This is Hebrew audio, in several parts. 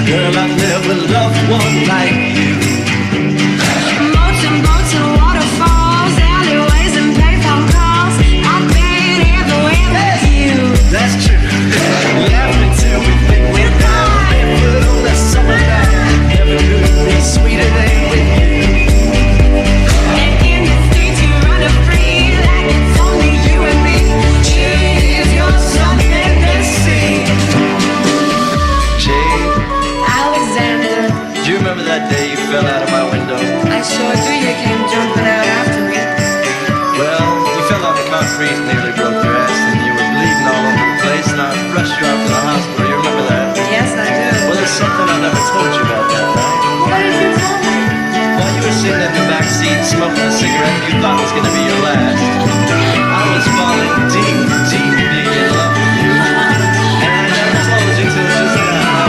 Girl, I've never loved one like you. Boats and boats and waterfalls, alleyways and payphone calls. I've been everywhere with you. That's true. Laughing till we think we're down, barefoot on that summer night. Never could be sweeter than with you. And in the streets you run free like it's only you and me. Cheers, you're something to see. Jade, Alexander, do you remember that day you fell out of my window? I sure do. You came jumping out after me. Well, you fell on the concrete, nearly broke your ass, and you were bleeding all over the place, and I rushed you out to the hospital. You remember that? Yes, I do. Well, there's something I never told you about that night. What did you tell me? While you were sitting in the back seat smoking a cigarette you thought was going to be your last, I was falling deep, deeply in love with you. And I never told you till just now.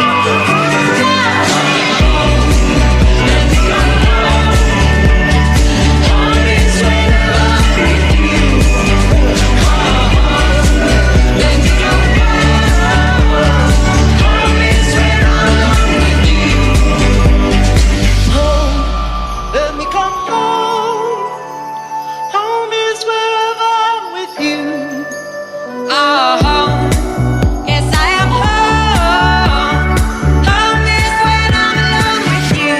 Let me come home. Home is wherever I'm with you. Home. Yes, I am home. Home is when I'm alone with you.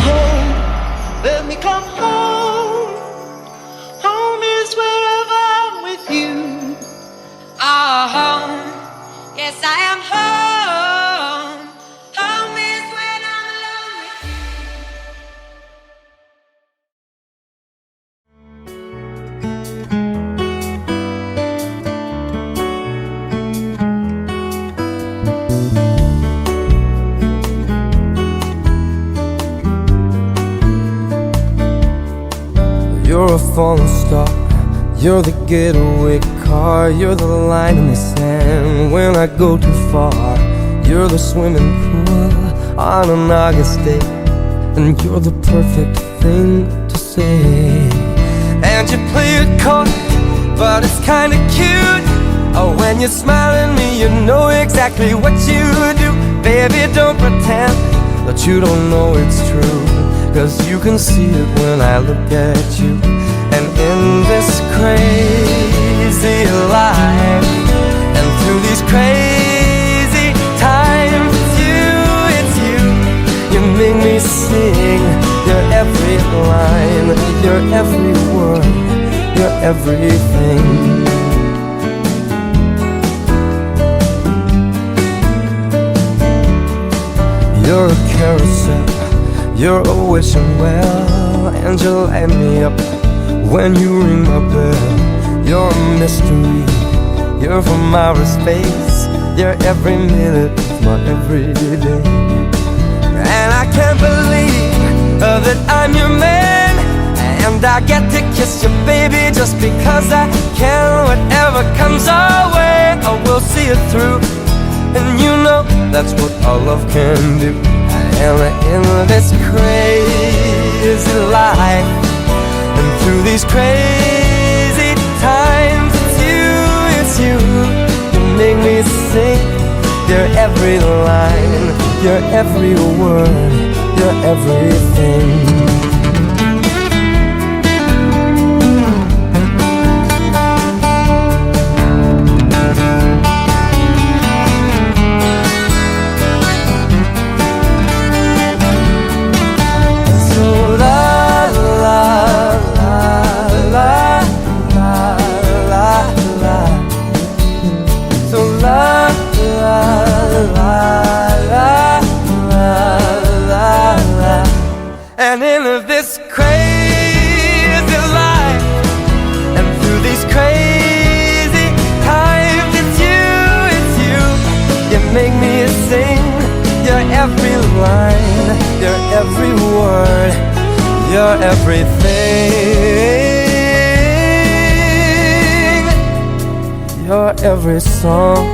Home, let me come home. Home is wherever I'm with you. Home. Yes, I am home. Home is when I'm alone with you. You're a falling star, you're the getaway car, you're the line in the sand when I go too far. You're the swimming pool on an August day, and you're the perfect thing to say. And you play it cold, but it's kinda cute. Oh, when you smile at me, you know exactly what you do. Baby, don't pretend that you don't know it's true, 'cause you can see it when I look at you. And in this crazy life, and through these crazy times, it's you, you make me sing. Your every line, your every word, your everything. You're a carousel, you're a wishing well, and you light me up when you ring my bell. You're a mystery, you're from outer space, you're every minute of my everyday. And I can't believe that I'm your man, and I get to kiss you, baby, just because I can. Whatever comes our way, I will see it through. And you know that's what our love can do. And in this crazy life, and through these crazy times, it's you, you make me sing. Your every line, your every word, your everything. And in this crazy life, and through these crazy times, it's every line, your every word, your everything, your every song,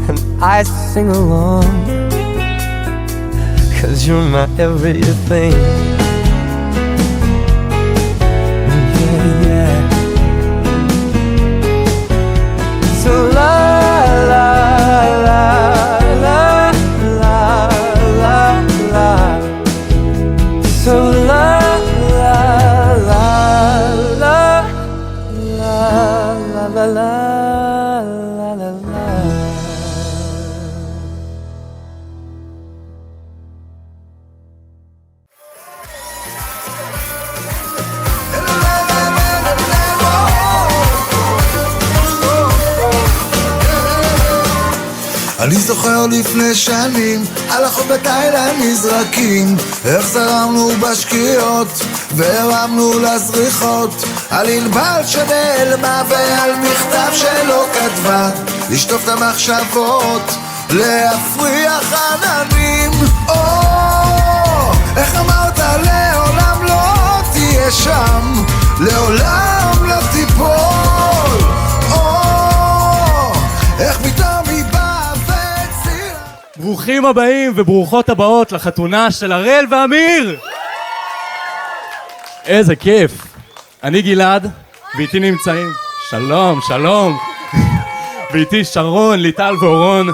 and I sing along, 'cause you're my everything. Yeah, yeah. So la la la la la la la. So la la la la la la la la la la. אני זוכר לפני שנים, על החוף בתאילנד נזרקים, איך זרמנו בשקיעות, והרמנו לזריחות, על ענבל שנעלמה ועל מכתב שלא כתבה, לשטוף את המחשבות, להפריח עננים. איך אמרת לעולם לא תהיה שם, לעולם לא תיפול. איך פתאום היא באה והצילה. ברוכים הבאים וברוכות הבאות לחתונה של הראל ואמיר. איזה כיף. אני גלעד, ואיתי נמצאים שלום, שלום. ואיתי שרון, ליטל ואורון.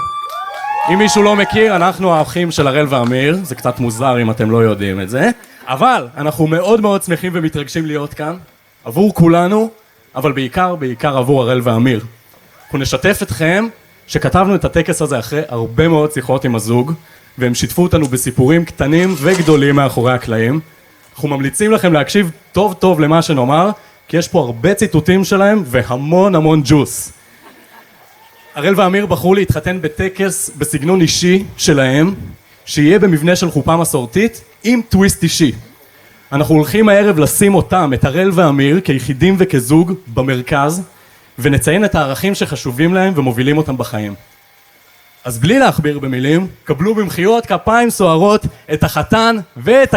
אם מישהו לא מכיר, אנחנו האחים של הראל ואמיר. זה קצת מוזר אם אתם לא יודעים את זה, אבל אנחנו מאוד מאוד שמחים ומתרגשים להיות כאן עבור כולנו, אבל בעיקר עבור הראל ואמיר. אנחנו נשתף אתכם שכתבנו את הטקס הזה אחרי הרבה מאוד שיחות עם הזוג, והם שיתפו אותנו בסיפורים קטנים וגדולים מאחורי הקלעים. אנחנו ממליצים לכם להקשיב טוב טוב למה שנאמר, כי יש פה הרבה ציטוטים שלהם והמון המון ג'וס. הראל ואמיר בחרו להתחתן בטקס בסגנון אישי שלהם, שיהיה במבנה של חופה מסורתית עם טוויסט אישי. אנחנו הולכים הערב לשים אותם, את הראל ואמיר, כיחידים וכזוג במרכז, ונציין את הערכים שחשובים להם ומובילים אותם בחיים. אז בלי להכביר במילים, קבלו במחיאות כפיים סוערות את החתן ואת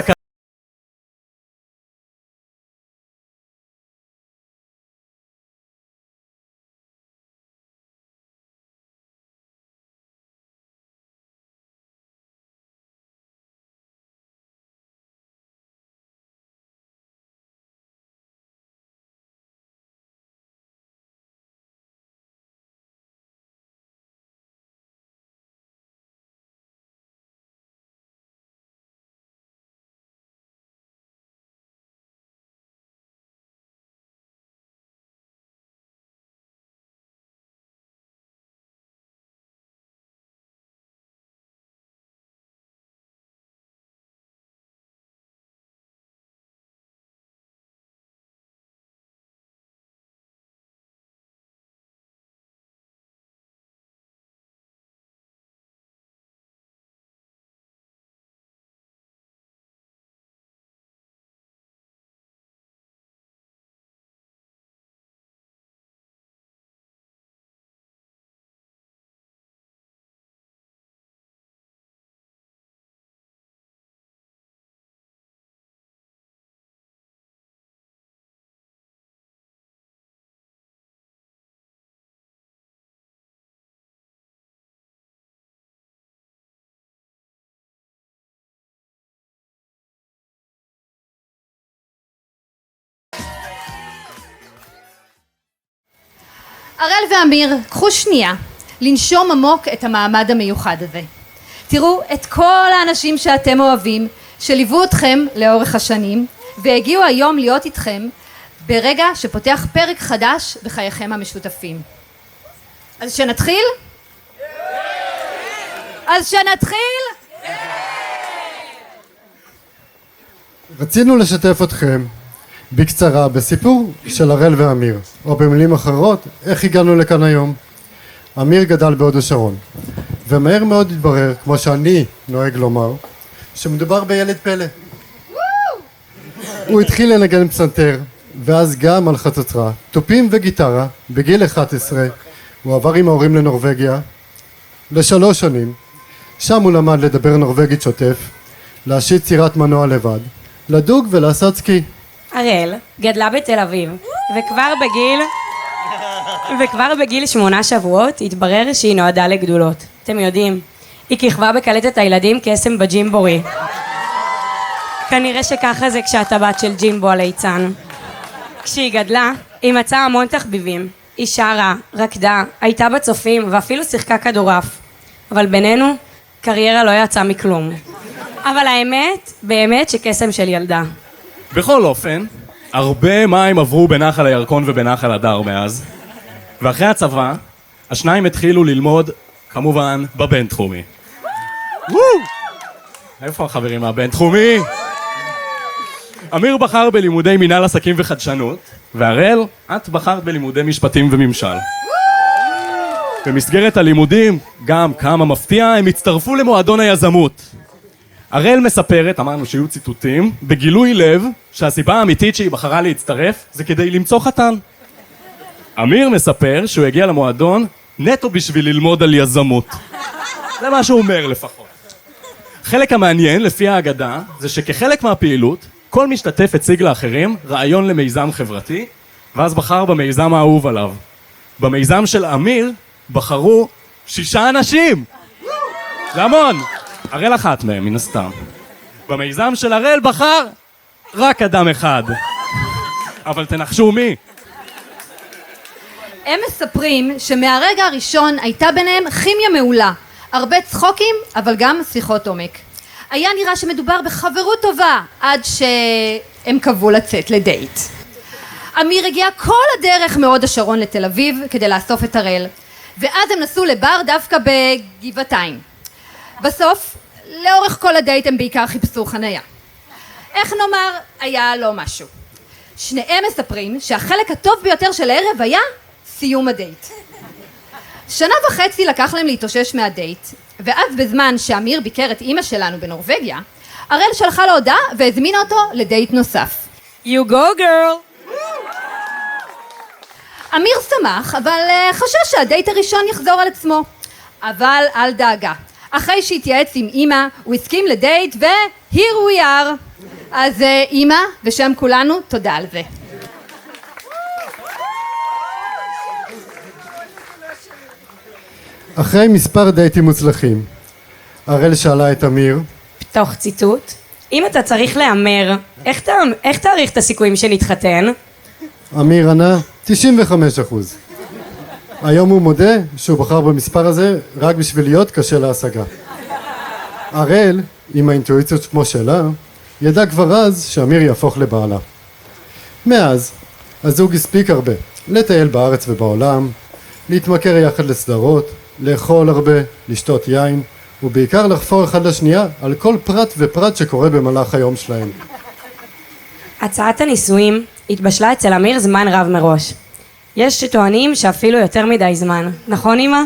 הראל ואמיר, קחו שנייה, לנשום עמוק את המעמד המיוחד הזה. תראו את כל האנשים שאתם אוהבים, שליוו אתכם לאורך השנים, והגיעו היום להיות איתכם ברגע שפותח פרק חדש בחייכם המשותפים. אז שנתחיל? אז שנתחיל? רצינו לשתף אתכם בקצרה בסיפור של הראל ואמיר, או במילים אחרות, איך הגענו לכאן היום. אמיר גדל בהוד השרון, ומהר מאוד התברר, כמו שאני נוהג לומר, שמדובר בילד פלא. הוא התחיל לנגן פסנתר, ואז גם על חצוצרה, תופים וגיטרה. בגיל 11 הוא עבר עם ההורים לנורווגיה ל3 שנים, שם הוא למד לדבר נורווגית שוטף, להשיט סירת מנוע לבד, לדוג ולעשות סקי. הראל גדלה בתל אביב, וכבר בגיל 8 שבועות התברר שהיא נועדה לגדולות. אתם יודעים, היא כיכבה בקלטת הילדים קסם בג'ימבורי. כנראה שככה זה כשאתה בת של ג'ימבו הליצן. כשהיא גדלה, היא מצאה המון תחביבים. היא שרה, רקדה, הייתה בצופים ואפילו שיחקה כדורעף. אבל בינינו, קריירה לא יצאה מכלום. אבל האמת, באמת שקסם של ילדה. בכל אופן, הרבה מים עברו בנחל הירקון ובנחל הדר מאז, ואחרי הצבא, השניים התחילו ללמוד, כמובן, בבינתחומי. איפה החברים מהבינתחומי? אמיר בחר בלימודי מנהל עסקים וחדשנות, והראל, את בחרת בלימודי משפטים וממשל. במסגרת הלימודים, גם כמה מפתיע, הם הצטרפו למועדון היזמות. הראל מספרת, אמרנו שיהיו ציטוטים, בגילוי לב שהסיבה האמיתית שהיא בחרה להצטרף זה כדי למצוא חתן. אמיר מספר שהוא הגיע למועדון נטו בשביל ללמוד על יזמות. זה מה שהוא אומר לפחות. חלק המעניין, לפי האגדה, זה שכחלק מהפעילות, כל משתתף הציג לאחרים רעיון למיזם חברתי, ואז בחר במיזם האהוב עליו. במיזם של אמיר בחרו 6 אנשים! זה המון! הראל אחת מהם, מן הסתם. במיזם של הראל בחר רק אדם אחד. אבל תנחשו מי. הם מספרים שמהרגע הראשון הייתה ביניהם כימיה מעולה. הרבה צחוקים, אבל גם שיחות עומק. היה נראה שמדובר בחברות טובה, עד שהם קבעו לצאת לדייט. אמיר הגיע כל הדרך מהוד השרון לתל אביב כדי לאסוף את הראל, ואז הם נסעו לבר דווקא בגבעתיים. בסוף, לאורך כל הדייט הם בעיקר חיפשו חניה. איך נאמר, היה לא משהו. שניהם מספרים שהחלק הטוב ביותר של הערב היה סיום הדייט. 1.5 שנה לקח להם להתאושש מהדייט, ואז בזמן שאמיר ביקר את אמא שלנו בנורווגיה, הראל שלחה לו הודעה והזמינה אותו לדייט נוסף. You go girl! אמיר שמח, אבל חשש שהדייט הראשון יחזור על עצמו. אבל אל דאגה. אחרי שהתייעץ עם אמא, הוא הסכים לדייט ו-here we are. אז אמא, בשם כולנו, תודה על זה. אחרי מספר דייטים מוצלחים, הראל שאלה את אמיר, פתוח ציטוט, אם אתה צריך להמר, איך תעריך את הסיכויים שנתחתן? אמיר ענה 95%. היום הוא מודה שהוא בחר במספר הזה רק בשביל להיות קשה להשגה. הראל, עם האינטואיציות כמו שלה, ידע כבר אז שאמיר יהפוך לבעלה. מאז, הזוג הספיק הרבה, לטייל בארץ ובעולם, להתמכר יחד לסדרות, לאכול הרבה, לשתות יין, ובעיקר לחפור אחד לשנייה על כל פרט ופרט שקורה במהלך היום שלהם. הצעת הנישואים התבשלה אצל אמיר זמן רב מראש. יש שטוענים שאפילו יותר מדי זמן, נכון אמא?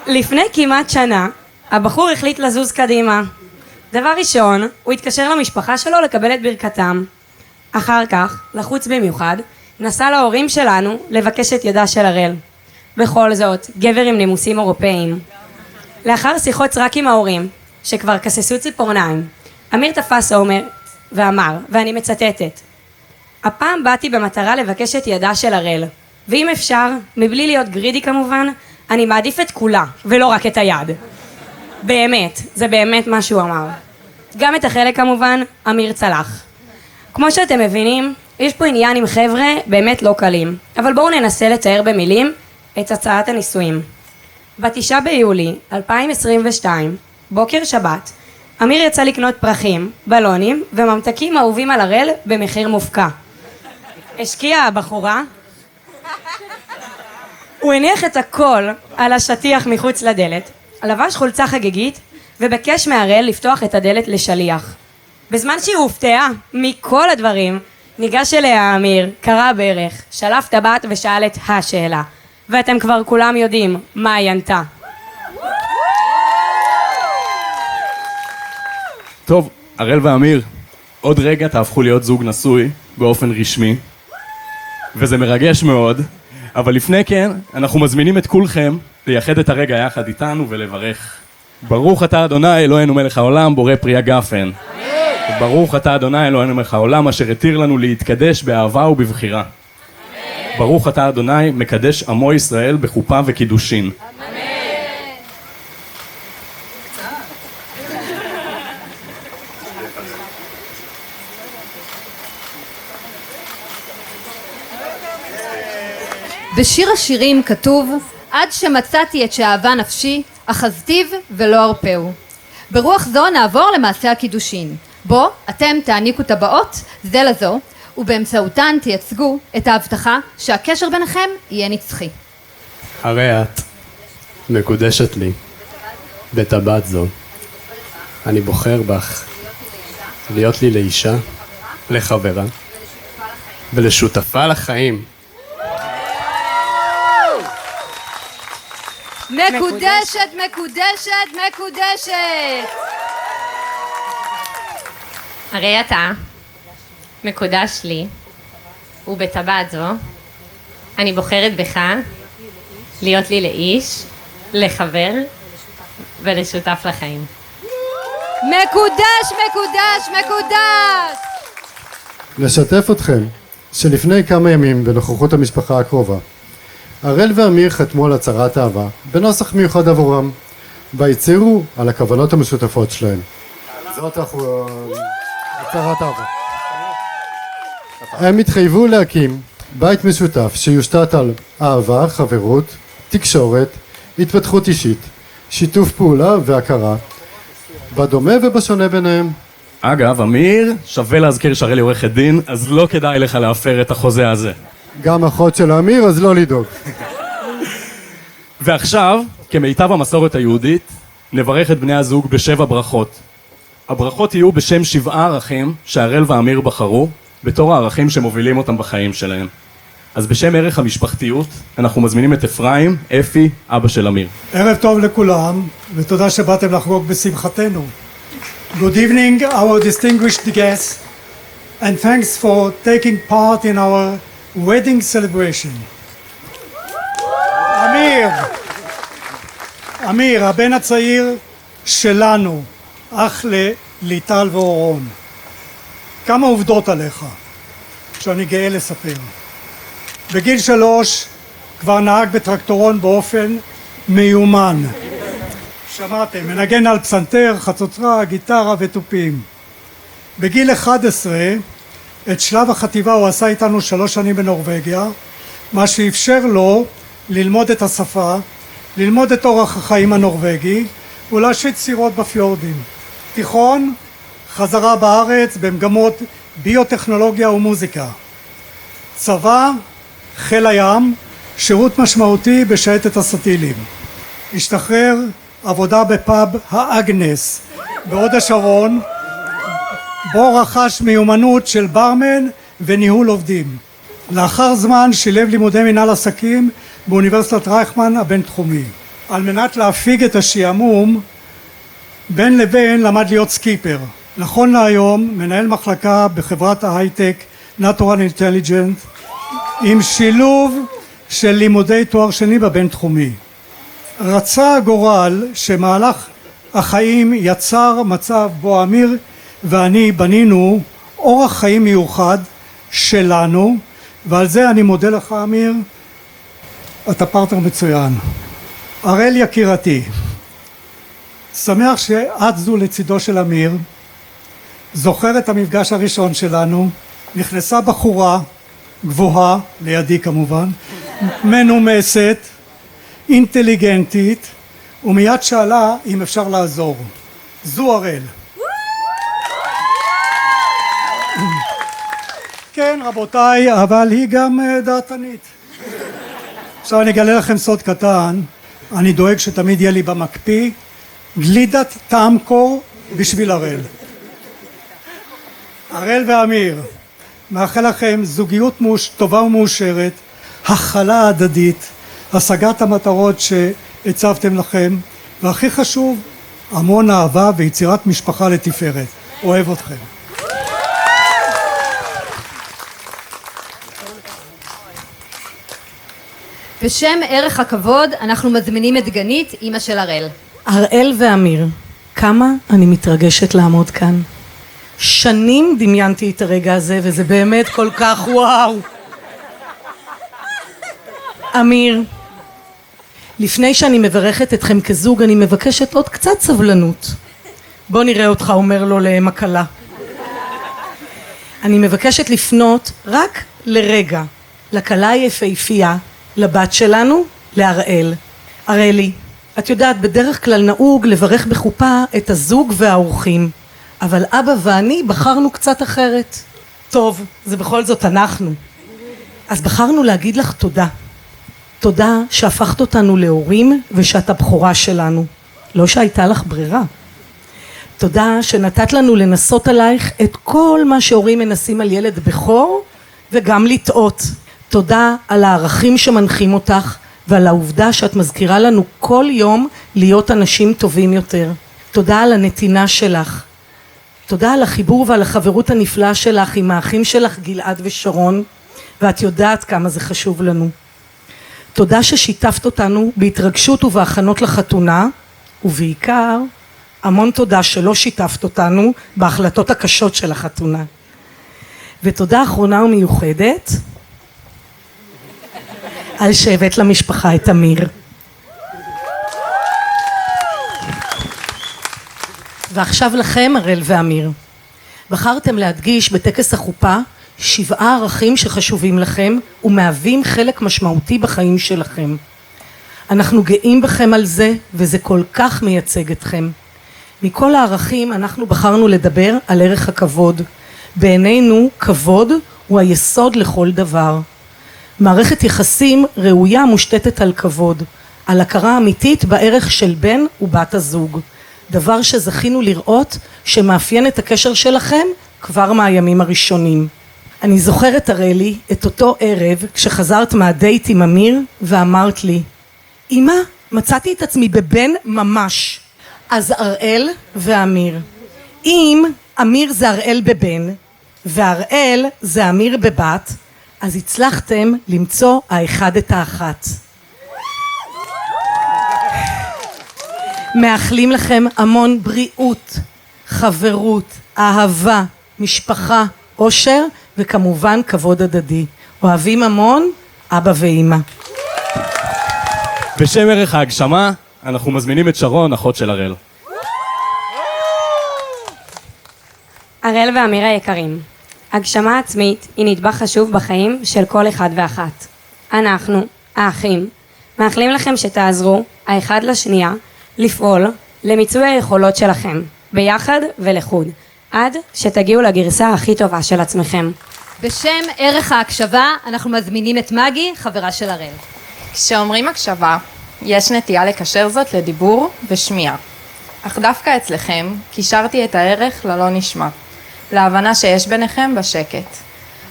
לפני כמעט שנה, הבחור החליט לזוז קדימה. דבר ראשון, הוא התקשר למשפחה שלו לקבל את ברכתם. אחר כך, לחוץ במיוחד, נסע להורים שלנו לבקש את ידה של הראל. בכל זאת, גבר עם נימוסים אירופאיים. לאחר שיחות רק עם ההורים, שכבר כססו ציפורניים, אמיר תפס עומר ואמר, ואני מצטטת, הפעם באתי במטרה לבקש את ידה של הראל, ואם אפשר, מבלי להיות גרידי כמובן, אני מעדיף את כולה, ולא רק את היד. באמת, זה באמת מה שהוא אמר. גם את החלק כמובן, אמיר צלח. כמו שאתם מבינים, יש פה עניין עם חבר'ה באמת לא קלים, אבל בואו ננסה לתאר במילים את הצעת הנישואים. ב9 ביולי 2022, בוקר שבת, אמיר יצא לקנות פרחים, בלונים וממתקים אהובים על הראל במחיר מופקע. השקיעה הבחורה, הוא הניח את הכל על השטיח מחוץ לדלת, לבש חולצה חגיגית ובקש מהראל לפתוח את הדלת לשליח. בזמן שהיא הופתעה מכל הדברים, ניגש אליה אמיר, קרא ברך, שלף טבעת ושאל את השאלה. ואתם כבר כולם יודעים מה היא ענתה. טוב, הראל ואמיר, עוד רגע תהפכו להיות זוג נשוי באופן רשמי, וזה מרגש מאוד, אבל לפני כן, אנחנו מזמינים את כולכם לייחד את הרגע יחד איתנו ולברך ברוך אתה אדוני אלוהינו מלך העולם בורא פרי הגפן. ברוך אתה אדוני אלוהינו מלך העולם אשר התיר לנו להתקדש באהבה ובבחירה. ברוך אתה אדוני מקדש עמו ישראל בחופה וקידושין. בשיר השירים כתוב: עד שמצאתי את שאהבה נפשי, אחזתיו ולא ארפהו. ברוח זו נעבור למעשה הקידושין, בו אתם תעניקו טבעות זה לזו, ובאמצעותן תייצגו את ההבטחה שהקשר ביניכם יהיה נצחי. הרי את מקודשת לי בטבעת זו. אני בוחר בך להיות לי לאישה, לחברה ולשותפה לחיים. מקודשת, מקודשת, מקודשת. הרי אתה מקודש לי, ובטבעת זו אני בוחרת בך להיות לי לאיש, לחבר ולשותף לחיים. מקודש, מקודש, מקודש. נשתף אתכם שלפני כמה ימים בנוכחות המשפחה הקרובה הראל ואמיר חתמו על הצהרת אהבה בנוסח מיוחד עבורם והצהירו על הכוונות המשותפות שלהם. זאת הצהרת אהבה. הם התחייבו להקים בית משותף שיושתת על אהבה, חברות, תקשורת, התפתחות אישית, שיתוף פעולה והכרה בדומה ובשונה ביניהם. אגב, אמיר, שווה להזכיר שהראל היא עורכת דין, אז לא כדאי לך להפר את החוזה הזה. גם אחות של אמיר, אז לא לדאוג. ועכשיו, כמיטב המסורת היהודית, נברך את בני הזוג ב7 ברכות. הברכות יהיו בשם 7 ערכים שהראל ואמיר בחרו, בתור הערכים שמובילים אותם בחיים שלהם. אז בשם ערך המשפחתיות, אנחנו מזמינים את אפרים, אפי, אבא של אמיר. ערב טוב לכולם, ותודה שבאתם לחגוג בשמחתנו. Good evening, our distinguished guests, and thanks for taking part in our wedding celebration. אמיר, הבן הצעיר שלנו, אח לליטל ואורון. כמה עובדות עליך, שאני גאה לספר. בגיל 3 כבר נהג בטרקטורון באופן מיומן. שמעתם, מנגן על פסנתר, חצוצרה, גיטרה ותופים. בגיל 11, את שלב החטיבה הוא עשה איתנו 3 שנים בנורווגיה, מה שאפשר לו ללמוד את השפה, ללמוד את אורח החיים הנורווגי ולהשית סירות בפיורדים. תיכון, חזרה בארץ במגמות ביוטכנולוגיה ומוזיקה. צבא, חיל הים, שירות משמעותי בשייטת הסטילים. השתחרר, עבודה בפאב האגנס בהוד השרון, בו רכש מיומנות של ברמן וניהול עובדים. לאחר זמן שילב לימודי מנהל עסקים באוניברסיטת רייכמן הבינתחומי. על מנת להפיג את השעמום, בין לבין למד להיות סקיפר. נכון להיום מנהל מחלקה בחברת ההייטק Natural Intelligence עם שילוב של לימודי תואר שני בבינתחומי. רצה הגורל שמהלך החיים יצר מצב בו אמיר ואני בנינו אורח חיים מיוחד שלנו, ועל זה אני מודה לך אמיר, אתה פרטנר מצוין. הראל יקירתי, שמח שאת זו לצידו של אמיר, זוכר את המפגש הראשון שלנו, נכנסה בחורה גבוהה, לידי כמובן, מנומסת, אינטליגנטית, ומיד שאלה אם אפשר לעזור. זו הראל. כן רבותיי, אבל היא גם דעתנית. עכשיו אני אגלה לכם סוד קטן, אני דואג שתמיד יהיה לי במקפיא גלידת טעם קור בשביל הראל. הראל ואמיר, מאחל לכם זוגיות טובה ומאושרת, הכלה הדדית, השגת המטרות שהצבתם לכם, והכי חשוב, המון אהבה ויצירת משפחה לתפארת. אוהב אתכם. בשם ערך הכבוד אנחנו מזמינים את גנית, אמא של הראל. הראל ואמיר, כמה אני מתרגשת לעמוד כאן. שנים דמיינתי את הרגע הזה, וזה באמת כל כך וואו. אמיר, לפני שאני מברכת אתכם כזוג, אני מבקשת עוד קצת סבלנות. בוא נראה אותך אומר לו לאם הכלה. אני מבקשת לפנות רק לרגע לכלה היפהפייה, לבת שלנו, להראל. הראלי, את יודעת, בדרך כלל נהוג לברך בחופה את הזוג והאורחים, אבל אבא ואני בחרנו קצת אחרת. טוב, זה בכל זאת אנחנו. אז בחרנו להגיד לך תודה. תודה שהפכת אותנו להורים ושאת הבכורה שלנו. לא שהייתה לך ברירה. תודה שנתת לנו לנסות עלייך את כל מה שהורים מנסים על ילד בכור וגם לטעות. תודה על הערכים שמנחים אותך ועל העובדה שאת מזכירה לנו כל יום להיות אנשים טובים יותר. תודה על הנתינה שלך. תודה על החיבור ועל החברות הנפלאה שלך עם האחים שלך גלעד ושרון, ואת יודעת כמה זה חשוב לנו. תודה ששיתפת אותנו בהתרגשות ובהכנות לחתונה, ובעיקר המון תודה שלא שיתפת אותנו בהחלטות הקשות של החתונה. ותודה אחרונה ומיוחדת על שהבאת למשפחה את אמיר. ועכשיו לכם, הראל ואמיר. בחרתם להדגיש בטקס החופה 7 ערכים שחשובים לכם ומהווים חלק משמעותי בחיים שלכם. אנחנו גאים בכם על זה, וזה כל כך מייצג אתכם. מכל הערכים אנחנו בחרנו לדבר על ערך הכבוד. בעינינו כבוד הוא היסוד לכל דבר. מערכת יחסים ראויה מושתתת על כבוד, על הכרה אמיתית בערך של בן ובת הזוג. דבר שזכינו לראות שמאפיין את הקשר שלכם כבר מהימים הראשונים. אני זוכרת, הראלי, את אותו ערב כשחזרת מהדייט עם אמיר ואמרת לי, אמא, מצאתי את עצמי בבן ממש. אז הראל ואמיר, אם אמיר זה הראל בבן והראל זה אמיר בבת, אז הצלחתם למצוא האחד את האחת. מאחלים לכם המון בריאות, חברות, אהבה, משפחה, אושר וכמובן כבוד הדדי. אוהבים המון, אבא ואמא. בשם ערך ההגשמה, אנחנו מזמינים את שרון, אחות של הראל. הראל ואמיר היקרים, הגשמה עצמית היא נדבך חשוב בחיים של כל אחד ואחת. אנחנו, האחים, מאחלים לכם שתעזרו, האחד לשנייה, לפעול למיצוי היכולות שלכם, ביחד ולחוד, עד שתגיעו לגרסה הכי טובה של עצמכם. בשם ערך ההקשבה, אנחנו מזמינים את מגי, חברה של הראל. כשאומרים הקשבה, יש נטייה לקשר זאת לדיבור ושמיעה. אך דווקא אצלכם, קישרתי את הערך ללא נשמע, להבנה שיש ביניכם בשקט.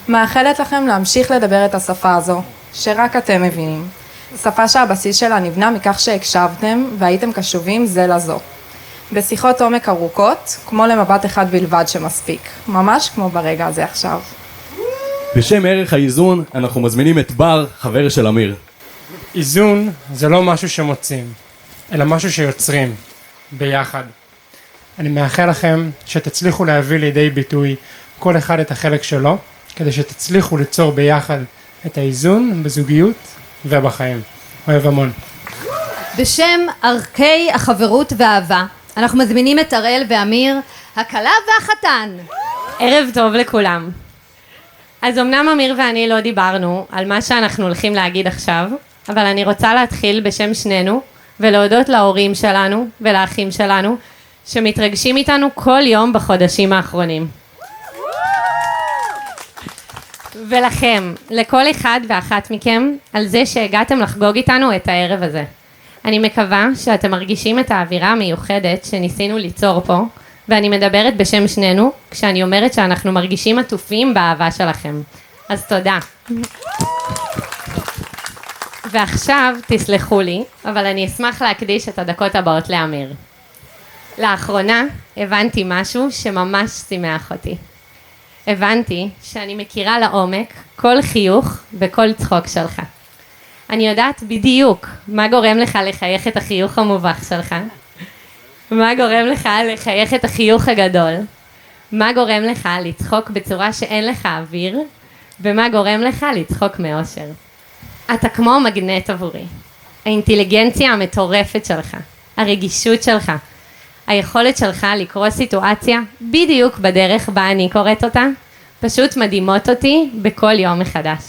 מאחלת לכם להמשיך לדבר את השפה הזו, שרק אתם מבינים. שפה שהבסיס שלה נבנה מכך שהקשבתם והייתם קשובים זה לזו. בשיחות עומק ארוכות, כמו למבט אחד בלבד שמספיק. ממש כמו ברגע הזה עכשיו. בשם ערך האיזון, אנחנו מזמינים את בר, חבר של אמיר. איזון זה לא משהו שמוצאים, אלא משהו שיוצרים, ביחד. אני מאחל לכם שתצליחו להביא לידי ביטוי כל אחד את החלק שלו, כדי שתצליחו ליצור ביחד את האיזון בזוגיות ובחיים. אוהב המון. בשם ערכי החברות והאהבה, אנחנו מזמינים את הראל ואמיר, הכלה והחתן. ערב טוב לכולם. אז אמנם אמיר ואני לא דיברנו על מה שאנחנו הולכים להגיד עכשיו, אבל אני רוצה להתחיל בשם שנינו ולהודות להורים שלנו ולאחים שלנו שמתרגשים איתנו כל יום בחודשים האחרונים. ולכם, לכל אחד ואחת מכם, על זה שהגעתם לחגוג איתנו את הערב הזה. אני מקווה שאתם מרגישים את האווירה המיוחדת שניסינו ליצור פה, ואני מדברת בשם שנינו, כשאני אומרת שאנחנו מרגישים עטופים באהבה שלכם. אז תודה. ועכשיו תסלחו לי, אבל אני אשמח להקדיש את הדקות הבאות לאמיר. לאחרונה הבנתי משהו שממש שימח אותי. הבנתי שאני מכירה לעומק כל חיוך וכל צחוק שלך. אני יודעת בדיוק מה גורם לך לחייך את החיוך המובך שלך, מה גורם לך לחייך את החיוך הגדול? מה גורם לך לצחוק בצורה שאין לך אוויר? ומה גורם לך לצחוק מאושר? אתה כמו מגנט עבורי. האינטליגנציה המטורפת שלך, הרגישות שלך, היכולת שלך לקרוא סיטואציה בדיוק בדרך בה אני קוראת אותה, פשוט מדהימות אותי בכל יום מחדש.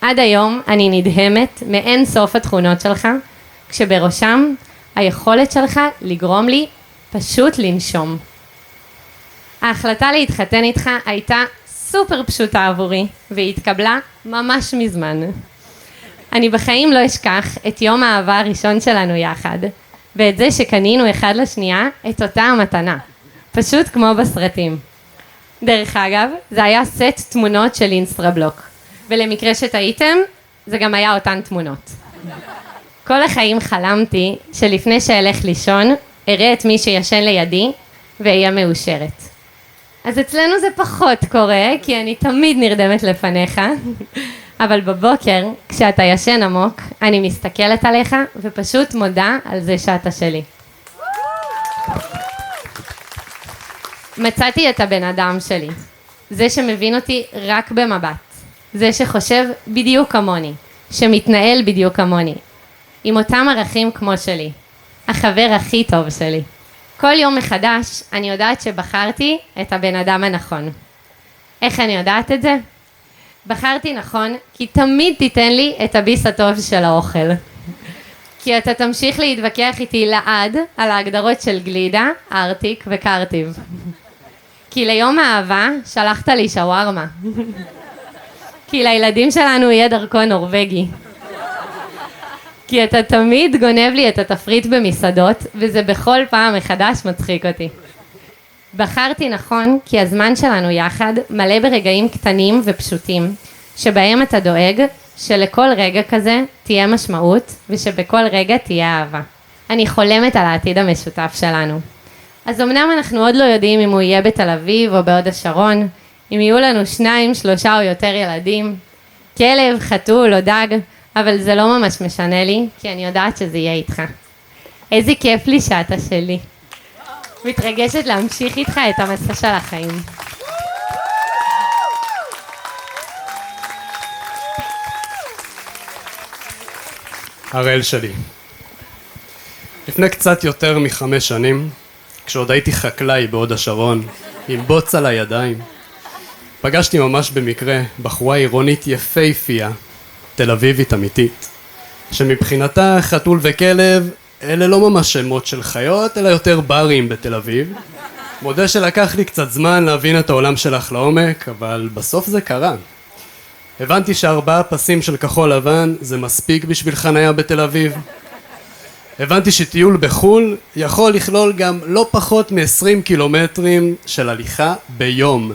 עד היום אני נדהמת מאין סוף התכונות שלך, כשבראשם היכולת שלך לגרום לי פשוט לנשום. ההחלטה להתחתן איתך הייתה סופר פשוטה עבורי, והיא התקבלה ממש מזמן. אני בחיים לא אשכח את יום האהבה הראשון שלנו יחד, ואת זה שקנינו אחד לשנייה את אותה המתנה, פשוט כמו בסרטים. דרך אגב, זה היה סט תמונות של אינסטרבלוק, ולמקרה שטעיתם, זה גם היה אותן תמונות. כל החיים חלמתי שלפני שאלך לישון, אראה את מי שישן לידי, ואהיה מאושרת. אז אצלנו זה פחות קורה, כי אני תמיד נרדמת לפניך, אבל בבוקר, כשאתה ישן עמוק, אני מסתכלת עליך, ופשוט מודה על זה שאתה שלי. מצאתי את הבן אדם שלי, זה שמבין אותי רק במבט, זה שחושב בדיוק כמוני, שמתנהל בדיוק כמוני, עם אותם ערכים כמו שלי, החבר הכי טוב שלי. כל יום מחדש אני יודעת שבחרתי את הבן אדם הנכון. איך אני יודעת את זה? בחרתי נכון כי תמיד תיתן לי את הביס הטוב של האוכל. כי אתה תמשיך להתווכח איתי לעד על ההגדרות של גלידה, ארטיק וקרטיב. כי ליום האהבה שלחת לי שווארמה. כי לילדים שלנו יהיה דרכון נורווגי. כי אתה תמיד גונב לי את התפריט במסעדות, וזה בכל פעם מחדש מצחיק אותי. בחרתי נכון כי הזמן שלנו יחד מלא ברגעים קטנים ופשוטים, שבהם אתה דואג שלכל רגע כזה תהיה משמעות, ושבכל רגע תהיה אהבה. אני חולמת על העתיד המשותף שלנו. אז אמנם אנחנו עוד לא יודעים אם הוא יהיה בתל אביב או בהוד השרון, אם יהיו לנו 2, 3 או יותר ילדים, כלב, חתול או דג, אבל זה לא ממש משנה לי, כי אני יודעת שזה יהיה איתך. איזה כיף לי שאתה שלי. מתרגשת להמשיך איתך את המסע של החיים. הראל שלי. לפני קצת יותר מ5 שנים, כשעוד הייתי חקלאי בהוד השרון, עם בוץ על הידיים, פגשתי ממש במקרה בחורה עירונית יפהפייה, תל אביבית אמיתית, שמבחינתה חתול וכלב אלה לא ממש שמות של חיות, אלא יותר ברים בתל אביב. מודה שלקח לי קצת זמן להבין את העולם שלך לעומק, אבל בסוף זה קרה. הבנתי ש4 פסים של כחול לבן זה מספיק בשביל חניה בתל אביב. הבנתי שטיול בחול יכול לכלול גם לא פחות מ20 קילומטרים של הליכה ביום.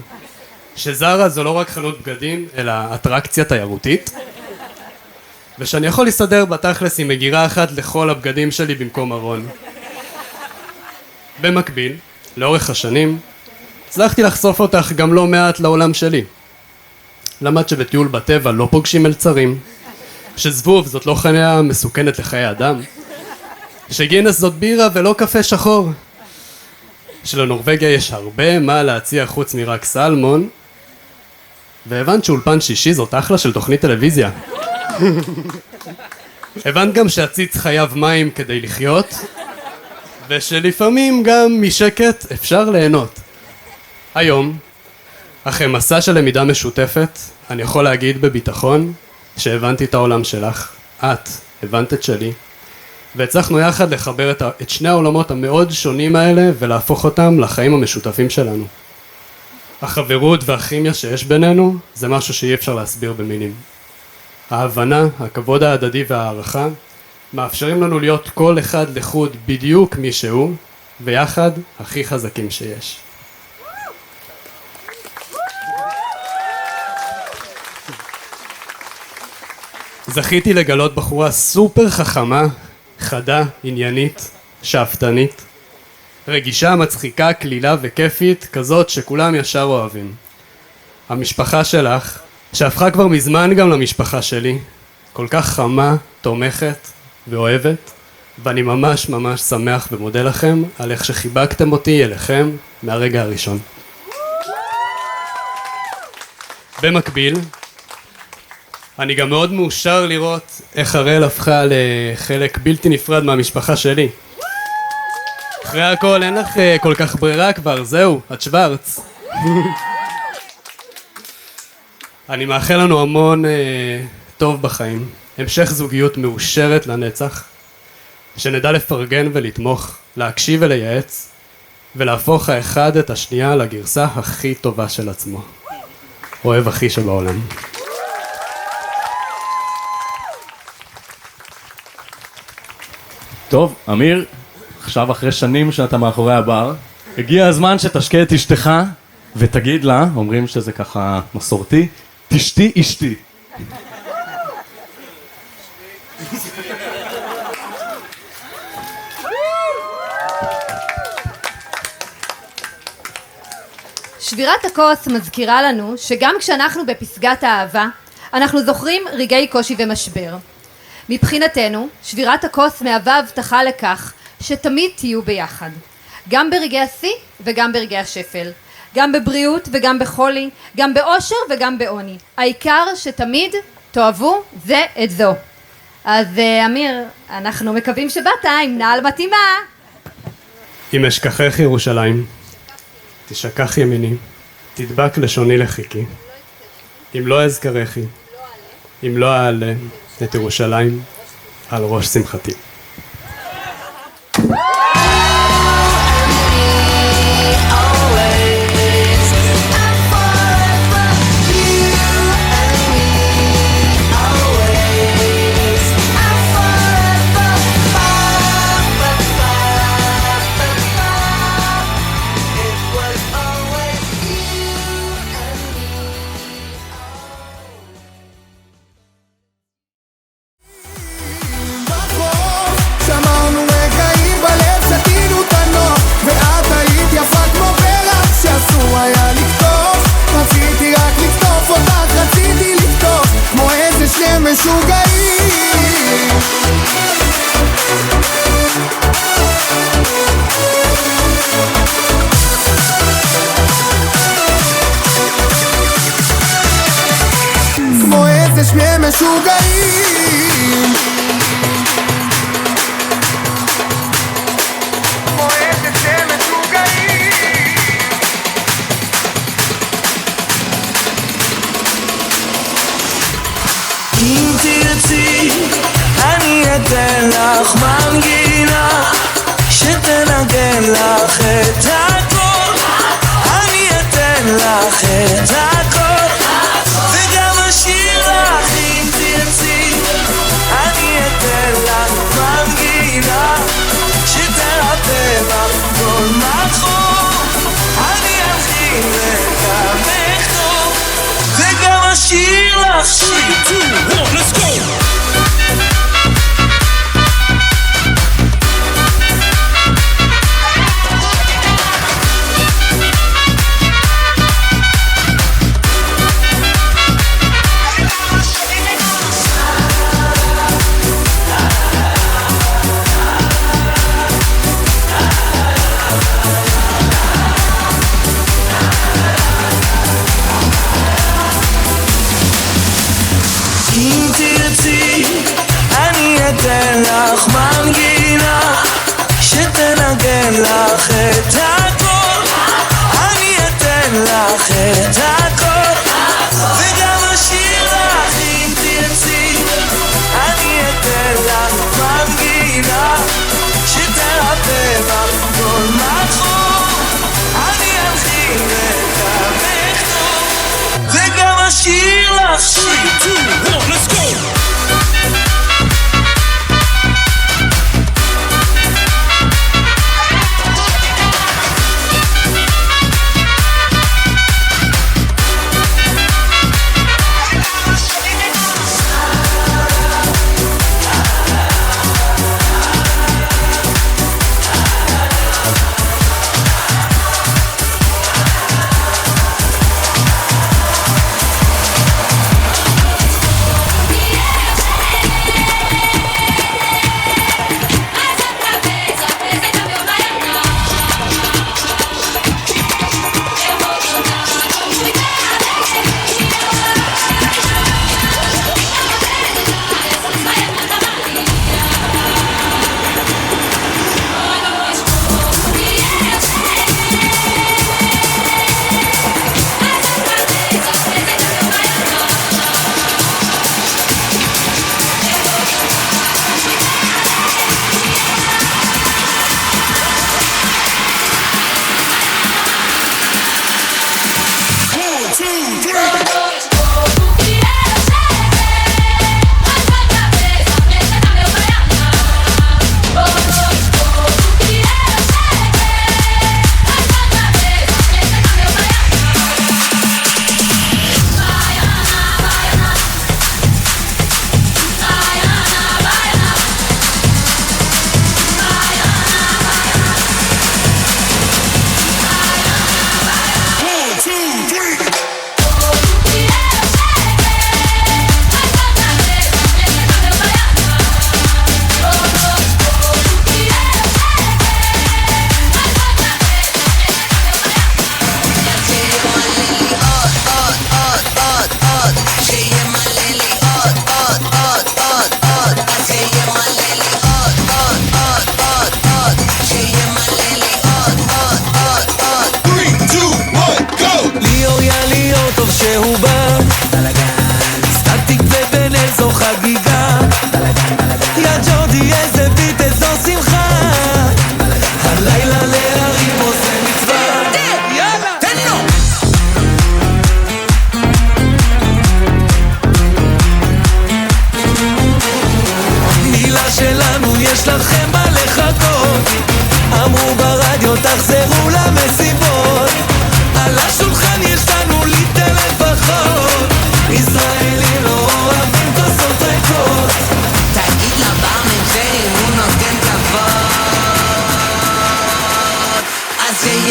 שזרה זו לא רק חנות בגדים, אלא אטרקציה תיירותית. ושאני יכול להסתדר בתכלס עם מגירה אחת לכל הבגדים שלי במקום ארון. במקביל, לאורך השנים, הצלחתי לחשוף אותך גם לא מעט לעולם שלי. למד שבטיול בטבע לא פוגשים מלצרים, שזבוב זאת לא חניה מסוכנת לחיי אדם, שגינס זאת בירה ולא קפה שחור, שלנורווגיה יש הרבה מה להציע חוץ מרק סלמון, והבנת שאולפן שישי זאת אחלה של תוכנית טלוויזיה. הבנת גם שהציץ חייב מים כדי לחיות, ושלפעמים גם משקט אפשר ליהנות. היום, אחרי מסע של למידה משותפת, אני יכול להגיד בביטחון שהבנתי את העולם שלך, את הבנת את שלי, והצלחנו יחד לחבר את שני העולמות המאוד שונים האלה ולהפוך אותם לחיים המשותפים שלנו. החברות והכימיה שיש בינינו זה משהו שאי אפשר להסביר במילים. ההבנה, הכבוד ההדדי והערכה מאפשרים לנו להיות כל אחד לחוד בדיוק מי שהוא, ויחד הכי חזקים שיש. זכיתי לגלות בחורה סופר חכמה, חדה, עניינית, שאפתנית, רגישה, מצחיקה, כלילה וכיפית, כזאת שכולם ישר אוהבים. המשפחה שלך, שהפכה כבר מזמן גם למשפחה שלי, כל כך חמה, תומכת ואוהבת, ואני ממש ממש שמח ומודה לכם על איך שחיבקתם אותי אליכם מהרגע הראשון. במקביל, אני גם מאוד מאושר לראות איך הראל הפכה לחלק בלתי נפרד מהמשפחה שלי. אחרי הכל אין לך כל כך ברירה כבר, זהו, את שוורץ. אני מאחל לנו המון טוב בחיים, המשך זוגיות מאושרת לנצח, שנדע לפרגן ולתמוך, להקשיב ולייעץ, ולהפוך האחד את השנייה לגרסה הכי טובה של עצמו. אוהב הכי שבעולם. טוב, אמיר, עכשיו אחרי שנים שאתה מאחורי הבר, הגיע הזמן שתשקה את אשתך ותגיד לה, אומרים שזה ככה מסורתי, תשתי אשתי. שבירת הכוס מזכירה לנו שגם כשאנחנו בפסגת האהבה, אנחנו זוכרים רגעי קושי ומשבר. מבחינתנו, שבירת הכוס מהווה הבטחה לכך שתמיד תהיו ביחד. גם ברגעי השיא וגם ברגעי השפל. גם בבריאות וגם בחולי, גם באושר וגם בעוני. העיקר שתמיד תאהבו זה את זו. אז אמיר, אנחנו מקווים שבאת עם נעל מתאימה. אם אשכחך ירושלים, תשכח ימיני, תדבק לשוני לחיקי. אם לא אזכרכי, אם לא אעלה את ירושלים על ראש שמחתי. שמרנו רגעים בלב, שתינו את הנוף, ואת היית יפה כמו פרח שאסור היה לקטוף. רציתי רק לקטוף אותך, רציתי לקטוף כמו איזה שני משוגעים. כמו איזה שני משוגעים. אם תרצי, אני אתן לך מנגינה שתנגן לך את הכל. אני אתן לך את הכל וגם אשיר לך. אם תרצי, אני אתן לך מנגינה שתרפא לך כל מחור. אני אלחין וגם אכתוב וגם אשיר לך. 3, 2, 1, let's go! אם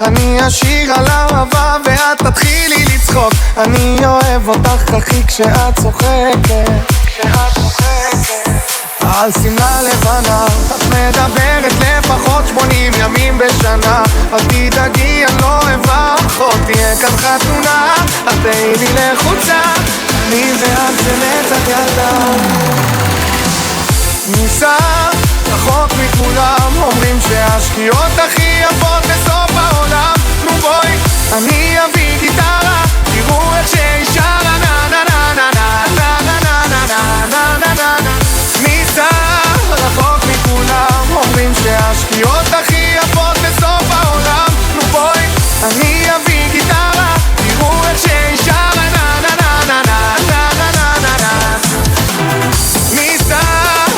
אני אשיר על אהבה ואת תתחילי לצחוק. אני אוהב אותך אחי כשאת צוחקת, על שמלה לבנה את מדברת לפחות 80 ימים בשנה. אל תדאגי אני לא אברך עוד, תהיה כאן חתונה, את תהי לי לחוצה, אני ואת זה נצח ילדה. ניסע רחוק מכולם, אומרים שהשקיעות הכי יפות בסוף העולם. נו בואי אני אביא גיטרה, תראו איך שהיא שרה נה נה נה נה נה נה נה נה נה נה נה נה. ניסע רחוק מכולם, אומרים שהשקיעות הכי יפות בסוף העולם. נו בואי אני אביא גיטרה, תראו איך שהיא שרה נה נה נה נה נה נה נה נה נה. ניסע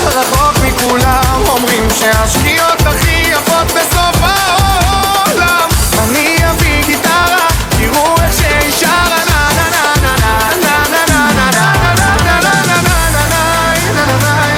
רחוק מכולם, אומרים שהשקיעות הכי יפות בסוף העולם. אני אביא גיטרה, תראו איך שהיא שרה נה נה נה נה נה נה נה נה נה נה נה נה נה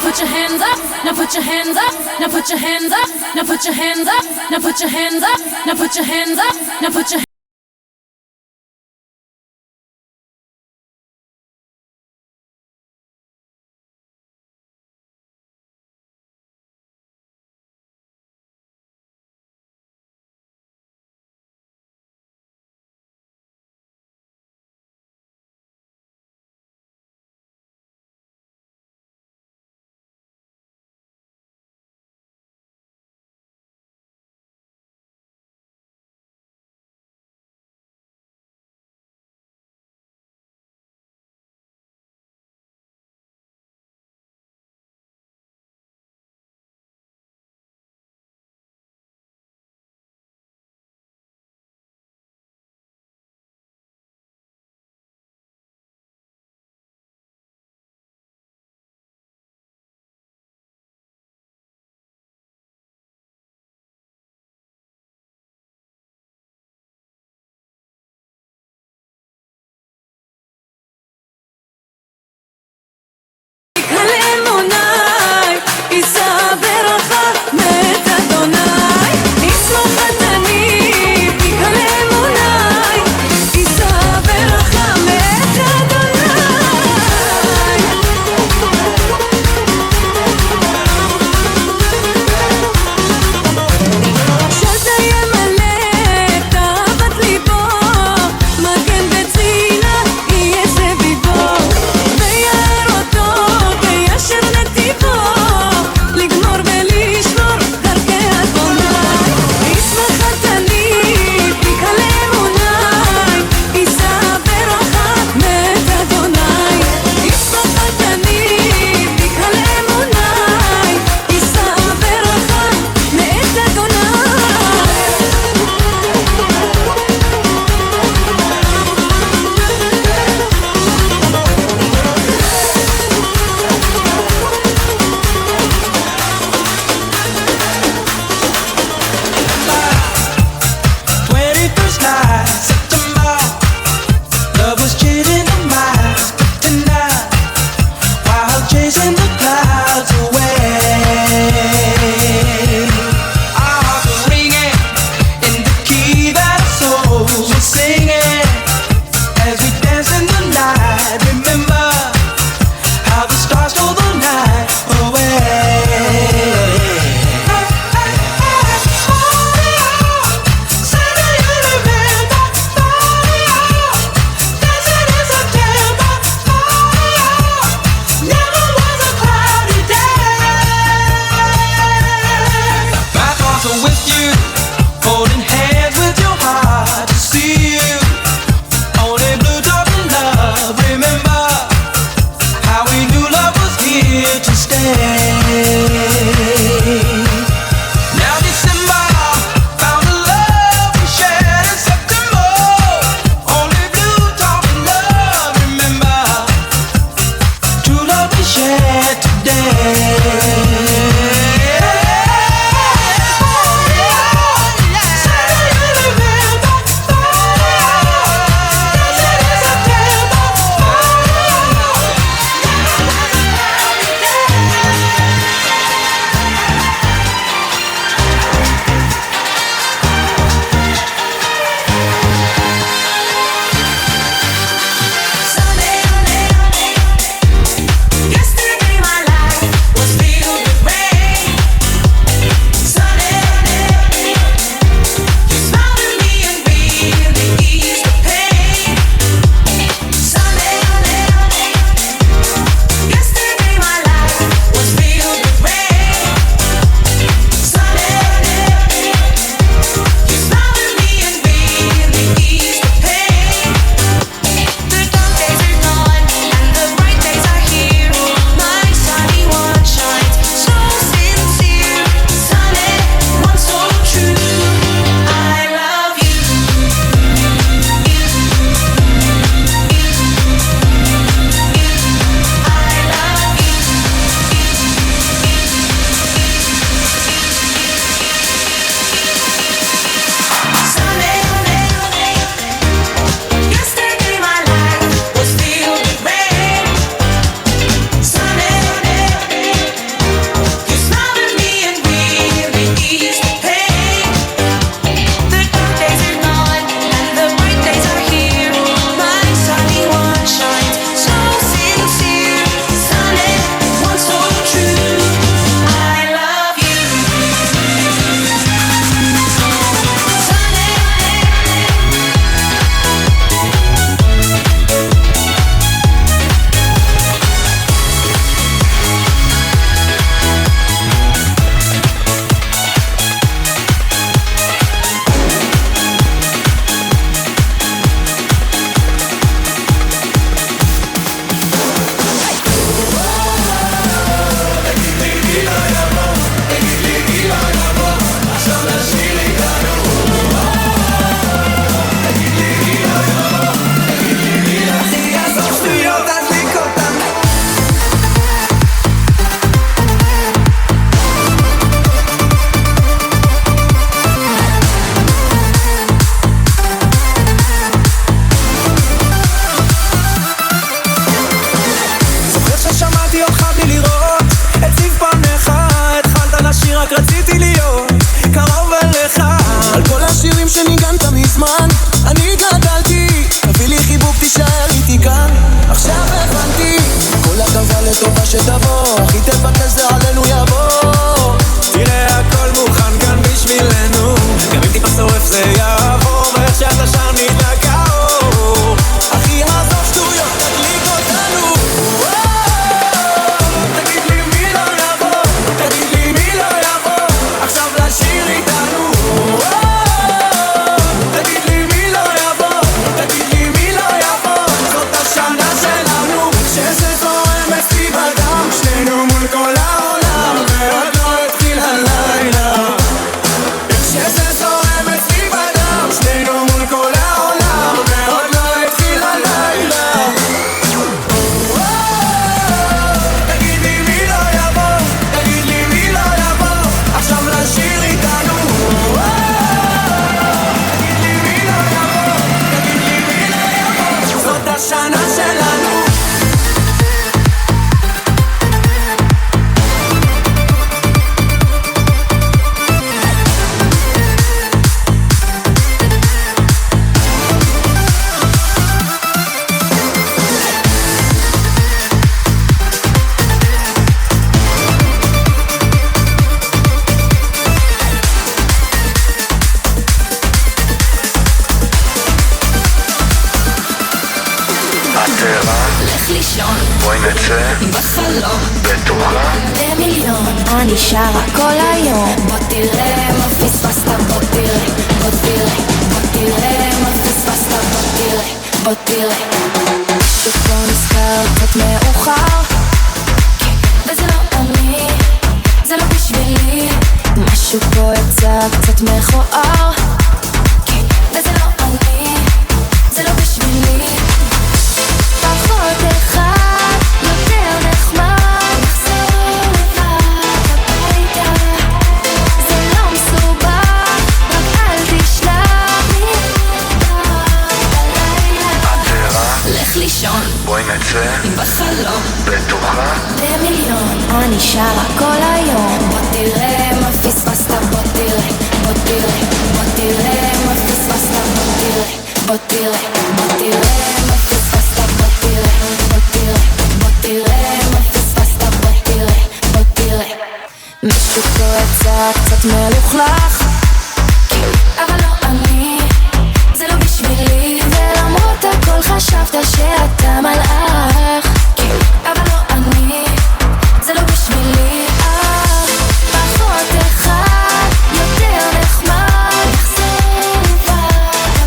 put your hands up, now put your hands up, now put your hands up, now put your hands up, now put your hands up, now put your hands up, now put your שניגנת מזמן, אני גדלתי, תביא לי חיבוק תישאר איתי כאן. עכשיו הבנתי, כל הטובה לטובה שתבוא, הכי תבקש זה עלינו יבוא. תראה הכל מוכן כאן בשבילנו, גם אם טיפה שורף זה יעבור, ואיך שאתה שם נדלקה אור. אחי עזוב שטויות, תדליק אותנו. תגיד לי מי לא יבוא, תגיד לי מי לא יבוא, עכשיו לשיר איתנו. תגיד לי מי לא יבוא, תגיד לי מי לא יבוא, זאת השנה שלנו. שזה זורם אצלי בדם, שנינו מול כל העולם, ועוד לא התחיל הלילה. שזה זורם אצלי בדם, שנינו מול כל העולם, ועוד לא התחיל הלילה. תגיד לי מי לא יבוא, תגיד לי מי לא יבוא, עכשיו לשיר איתנו. תגיד לי מי לא יבוא, תגיד לי מי לא יבוא, זאת השנה שלנו. לך לישון, בואי נצא בחלום, בטוחה במיליון, אני שרה כל היום. בוא תראה מה פספסת, בוא תראה, בוא תראה, בוא תראה מה פספסת, בוא תראה, בוא תראה. שפה נזכר קצת מאוחר, וזה לא אני, זה לא בשבילי. משהו פה יצא קצת מכוער, וזה לא אני, זה לא בשבילי. פחות אחד, יותר נחמד, נחזור לבד הביתה. זה לא מסובך, רק אל תשלח לי בלילה. לך לישון, בואי נצא בחלום, בטוחה במיליון, אני שרה כל היום. בוא תראה מה פספסת, בוא תראה, בוא תראה, בוא תראה מה פספסת, בוא תראה, בוא תראה, בוא תראה מה פספסת, בוא תראה, בוא תראה, בוא תראה מה פספסת, בוא תראה, בוא תראה. משהו פה יצא קצת מלוכלך, אבל לא אני, זה לא בשבילי. ולמרות הכל חשבת שאתה מלאך, אבל לא אני, זה לא בשבילי. פחות אחד, יותר נחמד, נחזור לבד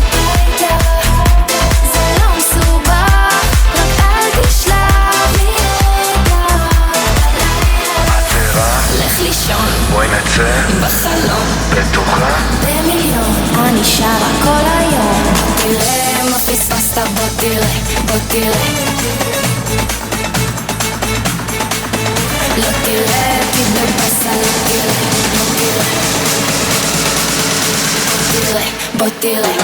הביתה. זה לא מסובך, רק אל תשלח לי בלילה. לך לישון, בואי נצא בחלום, בטוחה במיליון, אני שרה כל היום. בוא תראה מה פספסת, בוא תראה, בוא תראה. לא תראה, כי בבסה לא תראה, לא תראה. בוא תראה, בוא תראה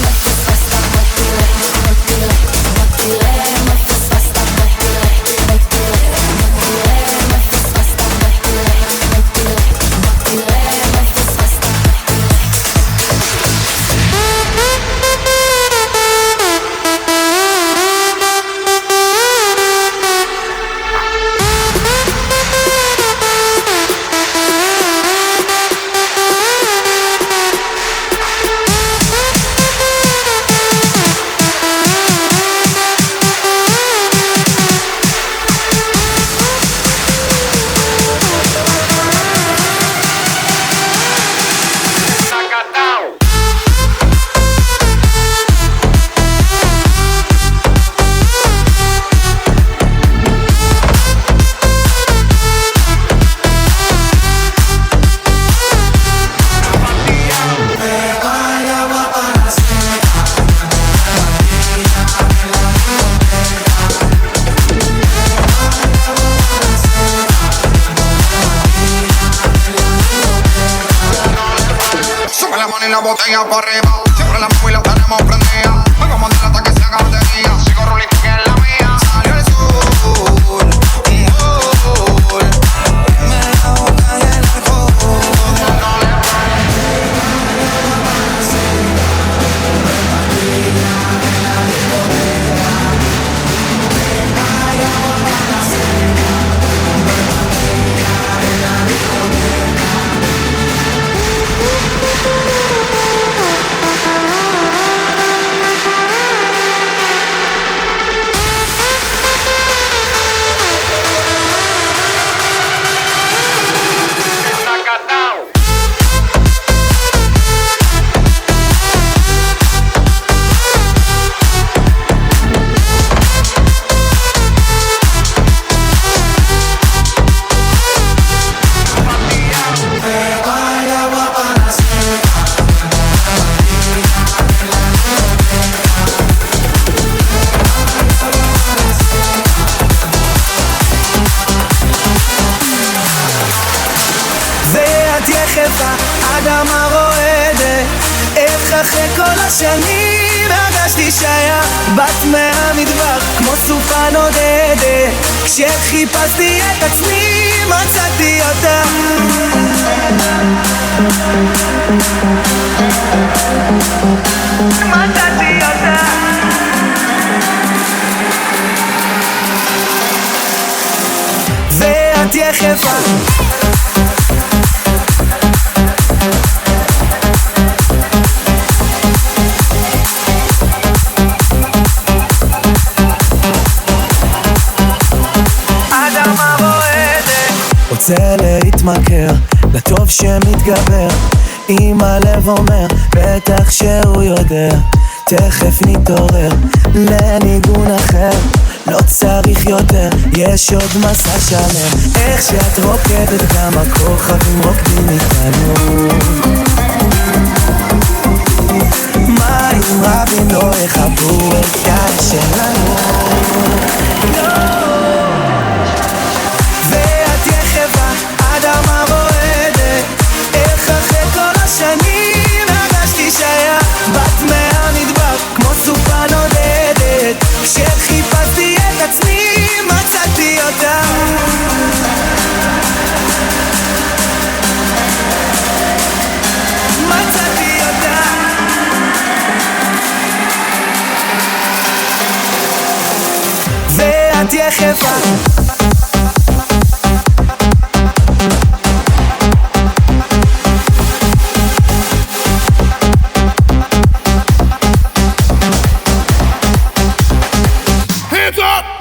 מה פספסת, בוא תראה, בוא תראה, בוא תראה מה פספסת, בוא תראה, בוא תראה, בוא תראה מה פספסת, בוא תראה, בוא תראה, בוא תראה מה פספסת, בוא la botella para arriba. Siempre la mueve y la tenemos prendida. Vengo a mandarla hasta que se haga batería. Sigo rulito que es la mía. Salió el sol, me la boca y el alcohol. אחרי כל השנים הרגשתי שהיה בת מהמדבר כמו סופה נודדת כשחיפשתי את עצמי מצאתי אותה מצאתי אותה ואת יחפה רוצה להתמכר לטוב שמתגבר אם הלב אומר בטח שהוא יודע תכף נתעורר לניגון אחר לא צריך יותר יש עוד מסע שלם איך שאת רוקדת גם הכוכבים רוקדים איתנו מים רבים לא יחברו את האש שלנו אדמה רועדת איך אחרי כל השנים הרגשתי שהיה בת מהמדבר כמו סופה נודדת כשחיפשתי את עצמי מצאתי אותה מצאתי אותה ואת יחפה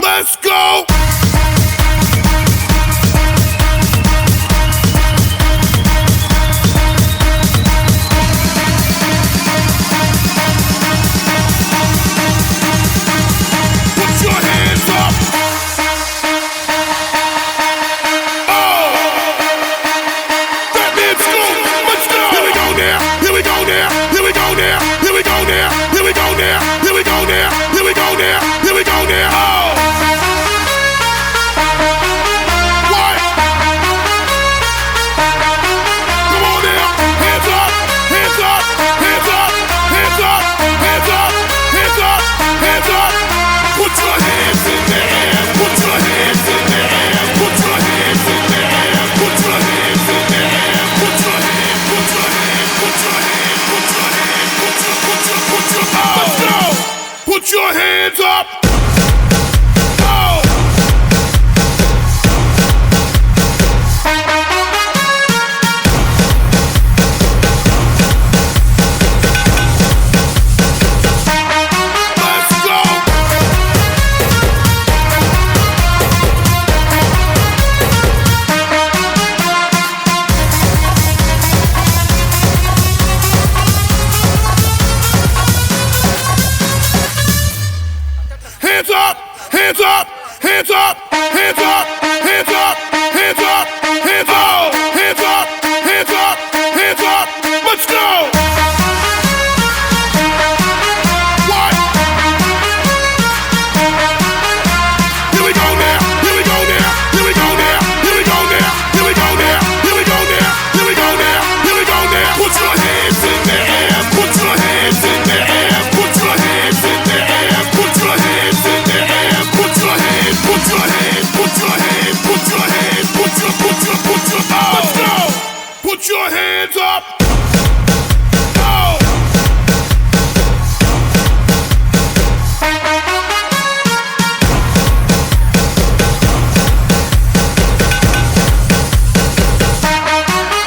Let's go! Put your hands up! Oh! That means go! Let's go! Here we go now! Here we go now! Here we go now! Here we go now! Here we go now! Here we go now! Here we go now! Here we go now! Oh! Put your hands up! Oh! Let's go! Hands up! Hands up! Hands up! Hands up! Hands up! Hands up! Hands up! Hands up! Hands up! Hands up! Let's go! What? Here we go now! Here we go now! Here we go now! Here we go now! Here we go now! Here we go now! Here we go now! Here we go now! Put your hands in the air! Put your hands in the air! Put your hands in the air! Put your hands in the air! Put your hands! Put your hands! Put your hands! Put your hands! Put your oh! Let's go! Put your hands up! Oh!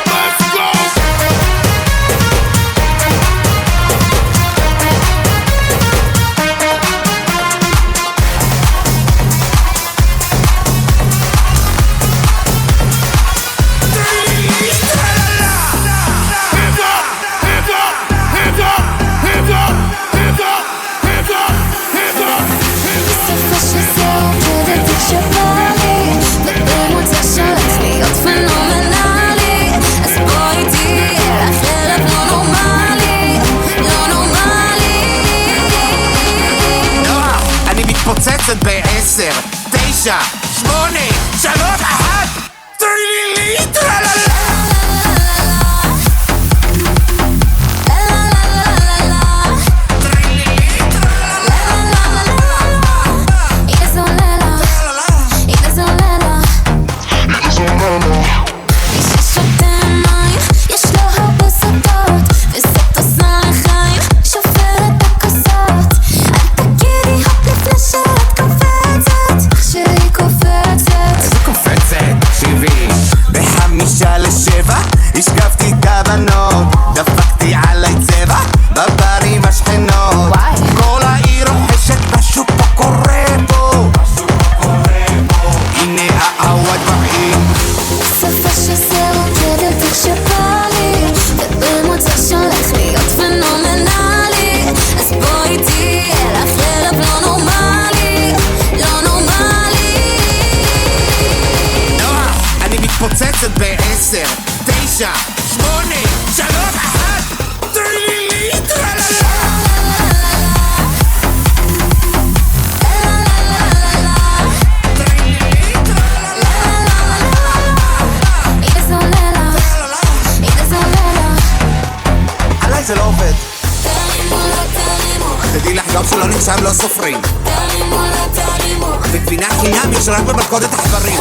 Let's go! מתפוצצת ב10, 9, 8, 3, 1 טריללי טרללה 9, 8, 3, 1, טרילילי טרללה עליי זה לא עובד. תדעי לך גם שלא נרשם לא סופרים. וגבינה חינם יש רק במלכודת החברים.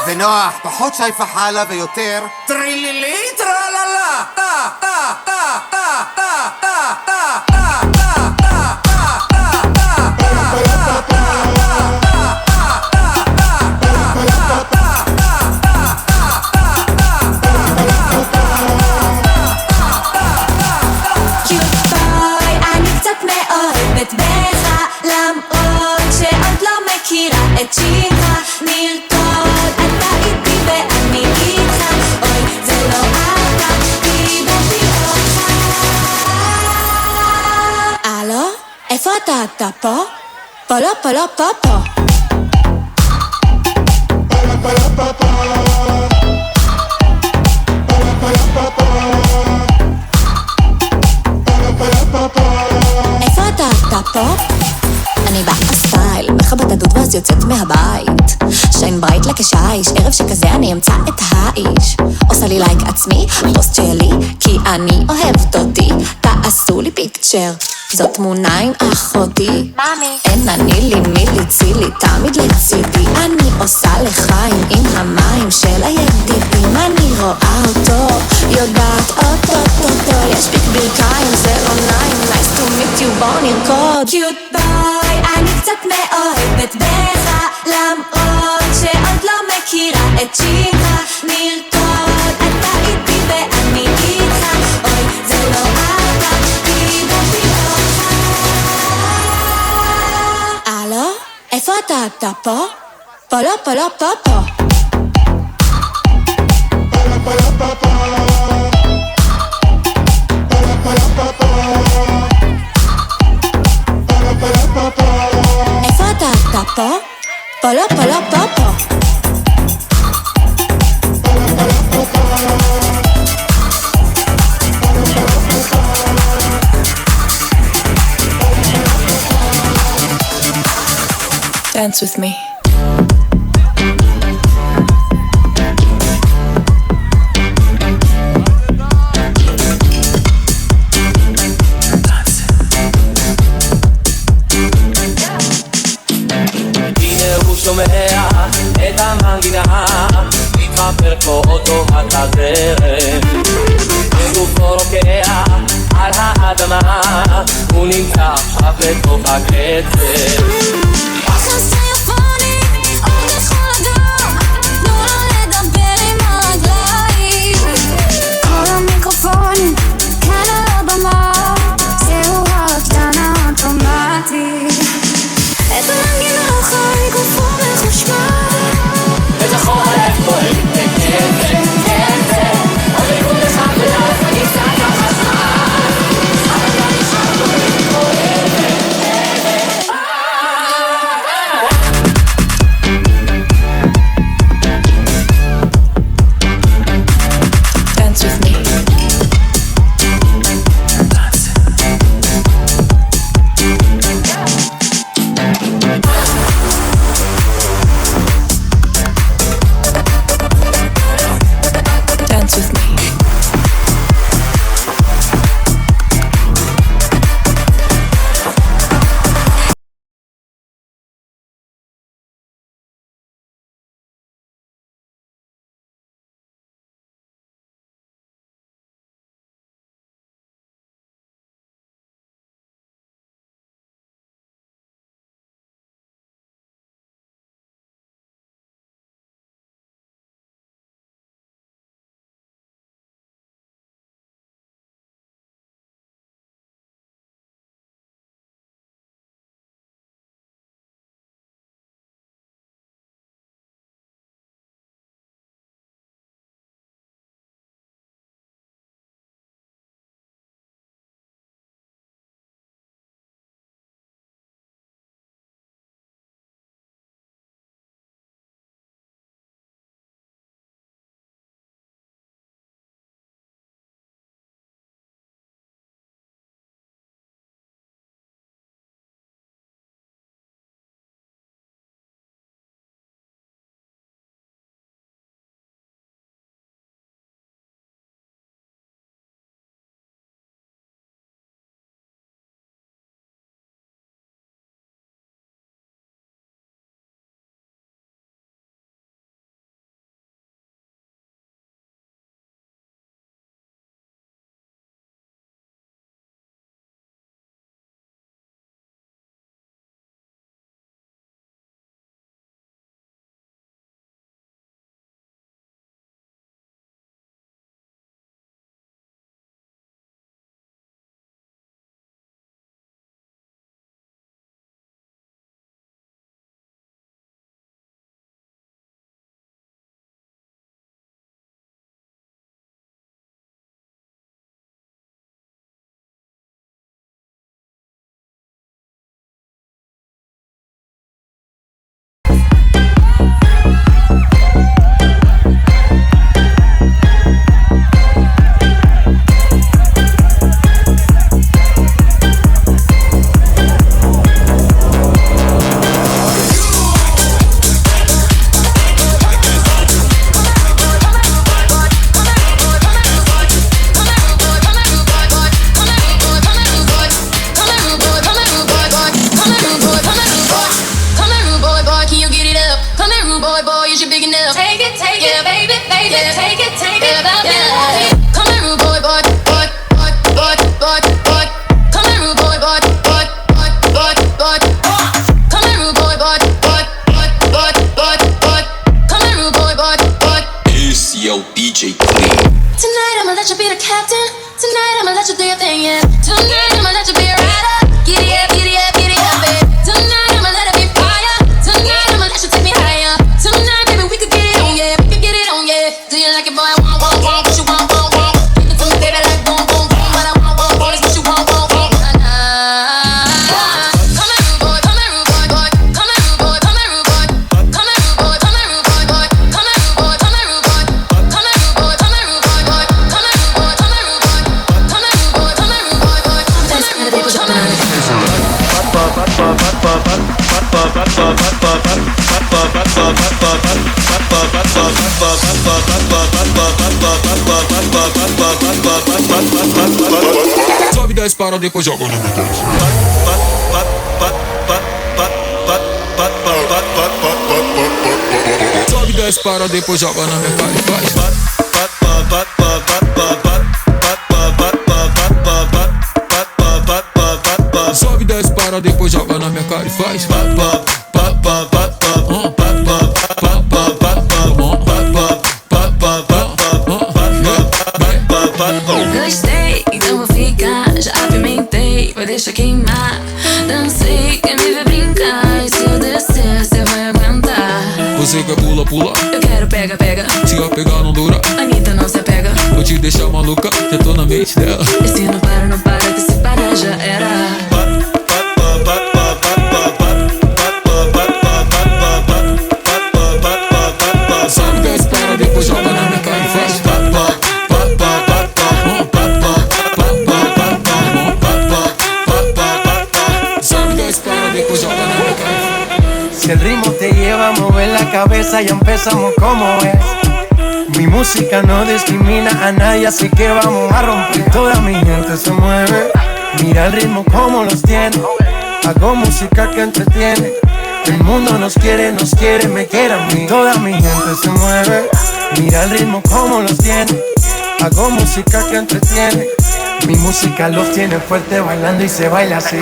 ונוח, פחות שייפה חלה ויותר טרילילי טרללה טה טה טה טה טה טה טה את שירה נרקוד אתה איתי ואני איתך אוי זה לא אתה קיבלתי אותך הלו? איפה אתה פה? פה לא פה לא פה פה איפה אתה פה? אני באסטייל, מחבת הדוד ואז יוצאת מהבית שיין ברייט לכשיש, ערב שכזה אני אמצא את האיש עושה לי לייק עצמי, פוסט שלי כי אני אוהבת אותי תעשו לי פיקצ'ר, זאת תמונה עם אחותי מאמי אין אני לי מי ליצילי, תמיד לצידי אני עושה לחיים עם המים של הידידים אני רואה אותו, יודעת אותו יש פיק ברכיים, זה לא נעים nice to meet you, בוא נרקוד קיוט ביי, אני קצת מאוהבת בך למרות שעוד לא מכירה את שירה נרקוד, אתה איתי ואני איתך אוי, זה לא אתה, קיבלתי אותך הלו? איפה אתה פה? פה לא פה לא פה פה איפה אתה פה? פה לא פה לא פה פה Dance with me שומע את המנגינה מתחפר כמו אוטו הזרם וגופו רוקע על האדמה הוא נמצא עכשיו בתוך הקצב יחס היפוני עוד יכול אדם תנו לו לדבר עם הרגליים כל המיקרופונים כאן על הבמה זהו הקטן האוטומטי את המנגינה אחרי גופו מחושמל את החורף בועט בקצב עוד יקום לך ולך ונפסק החשמל אבל גם נשאר בועט בועט it, take it, yeah. Come here, rude boy, boy, boy, boy, boy, boy, boy. Come here, rude boy, boy, boy, boy, boy, boy. Come here, rude boy, boy, boy, boy, boy, boy, boy. Come here, rude boy, boy, boy. It's your DJ Clean. Tonight I'ma let you be the captain. Tonight I'ma let you do your thing, yeah. Tonight I'ma let you be a rider. Giddy up, giddy up, giddy up, babe. Tonight I'ma let it be fire. Tonight I'ma let you take me higher. Tonight, baby, we could get it on, yeah. We could get it on, yeah. Do you like it, boy? Want, want, want. What you want, want, want. Give it to me, baby, like boom, boom, boom. What I want, want, want is what you want, want, want. Come here, rude boy, come here, rude boy, boy. Come here, rude boy, come here, rude boy. Come here, rude boy, come here, rude boy, boy. Come here, rude boy, come here, rude boy. Come here, rude boy, come here, rude boy, boy. Come here, rude boy, come here, rude boy. Come here, rude boy, come here, rude boy, boy. Come here, rude boy, come here, rude boy. Sobe 10 para depois joga no meio. Sobe 10 para depois joga na minha cara e faz. Sobe 10 para depois joga na minha cara e faz. Gostei, então vou ficar. Já apimentei, vai deixar queimar. Dancei, quer me ver brincar. E se eu descer, cê vai aguentar. Você quer pula, pula? Eu quero pega, pega. Se eu pegar não dura. Anitta não se apega. Vou te deixar maluca, já tô na mente dela. E se não para, não para. Que se parar já era. Sobe 10 para depois joga na minha cara e faz. Sobe 10 para depois joga na minha cara e faz. Si el ritmo te lleva a mover la cabeza, ya empezamos como es. Mi música no discrimina a nadie, así que vamos a romper. Toda mi gente se mueve, mira el ritmo como los tiene. Hago música que entretiene. El mundo nos quiere, me quiere a mí. Toda mi gente se mueve, mira el ritmo como los tiene. Hago música que entretiene. Mi música los tiene fuerte bailando y se baila así.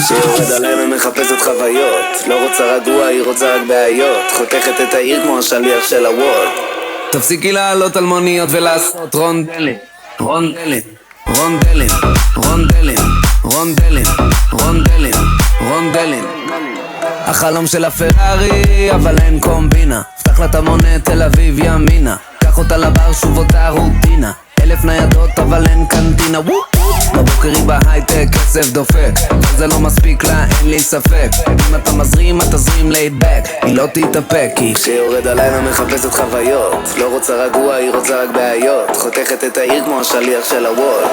שיורד עליהם מחפשת חוויות, לא רוצה רגוע, היא רוצה רק בעיות. חותכת את העיר כמו השליח של הוולד. תפסיקי לעלות על מוניות ולעשות רונדלים, רונדלים, רונדלים, רונדלים, רונדלים, רונדלים, רונדלים. החלום של הפרארי, אבל אין קומבינה. פתח לה את המונה, תל אביב ימינה. קח אותה לבר, שוב אותה רוטינה. 1000 ניידות אבל אין קנטינה. בבוקר היא בהייטק, כסף דופק. אבל זה לא מספיק לה, אין לי ספק. אם אתה מזרים, אתה זרים laid back. היא לא תתאפק, כי כשיורד הלילה מחפשת חוויות. לא רוצה רגוע, היא רוצה רק בעיות. חותכת את העיר כמו השליח של הוולד.